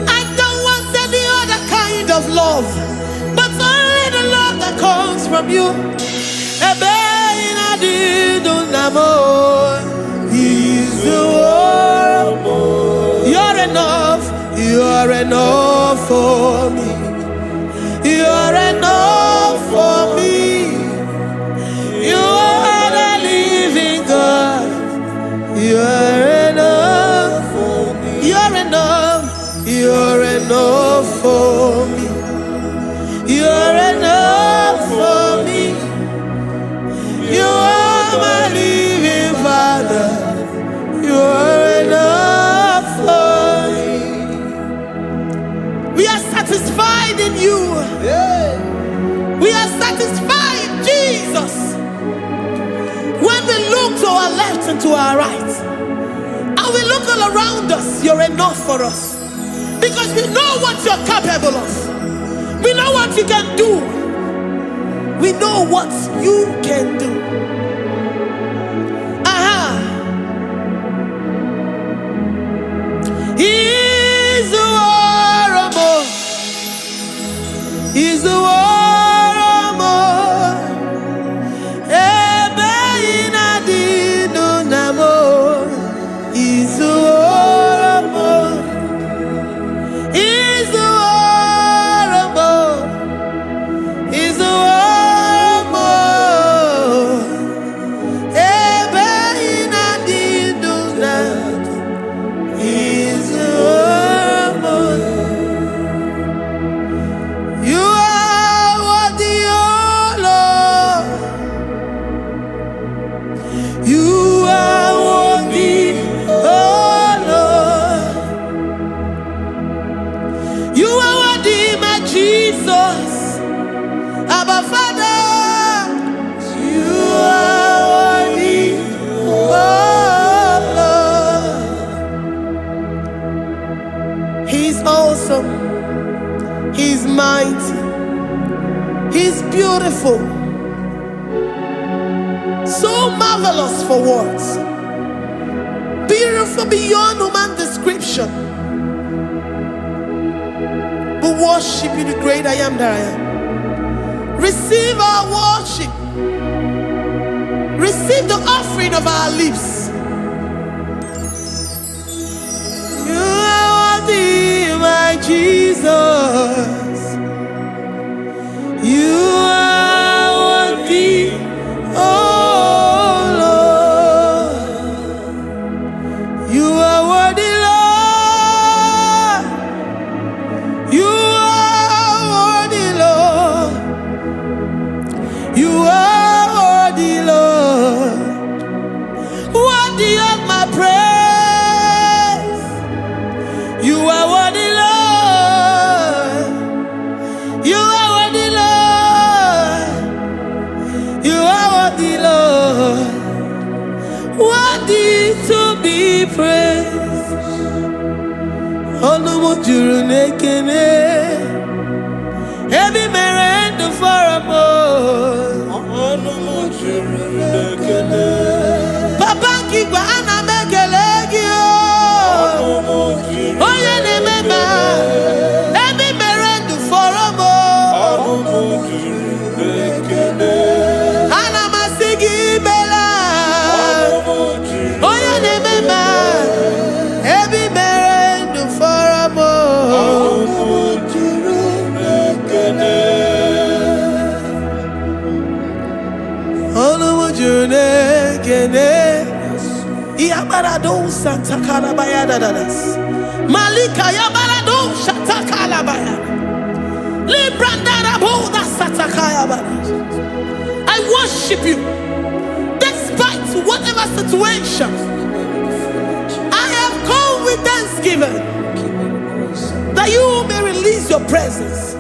I don't want any other kind of love, but only the love that comes from you. You're enough. You're enough for me. You're enough for me. You are the living God. You're enough for me. You're enough. You're enough for me. You're enough for me. You are my living Father. You're enough for me. We are satisfied in you. We are satisfied, Jesus. When we look to our left and to our right, and we look all around us, you're enough for us. Because we know what you're capable of. We know what you can do. We know what you can do. He's the war. He's the war. He's mighty. He's beautiful. So marvelous for words. Beautiful beyond human description. We worship you, the great I am that I am. Receive our worship. Receive the offering of our lips. You are worthy, my Jesus. You are worthy, oh Lord. You are worthy, Lord. You are worthy, Lord. You are worthy, Lord. Worthy of my praise. You are worthy, Lord. Ebi merendo for a Papa Kigwa ana mekelegi Oye ne mema Ebi merendo for a Ana masigi bela Oye ne mema Ebi merendo for a Yabarado Santa Calabaya Dadas Malika Yabarado Shatakalabaya Librandara Boda Satakaya. I worship you despite whatever situation. I have come with thanksgiving that you may release your presence.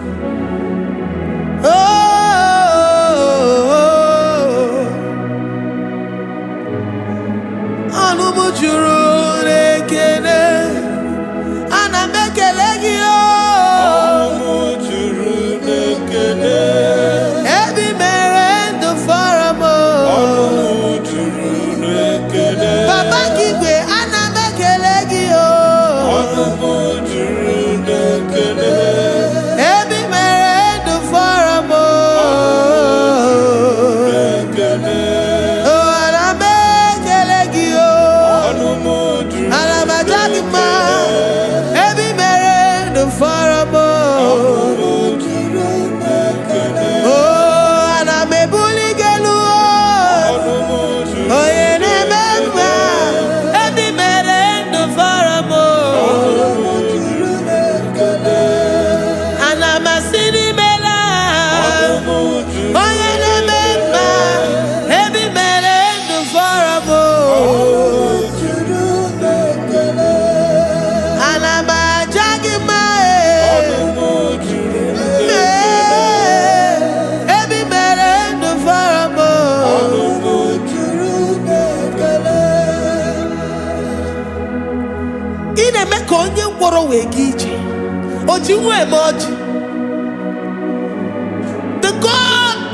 The God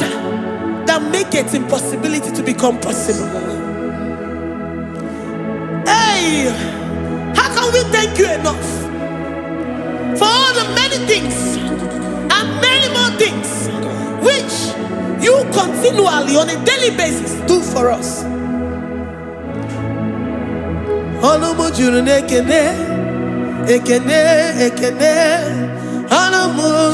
that makes impossibility to become possible. Hey, how can we thank you enough for all the many things and many more things which you continually on a daily basis do for us? Ekene, ekene, anamu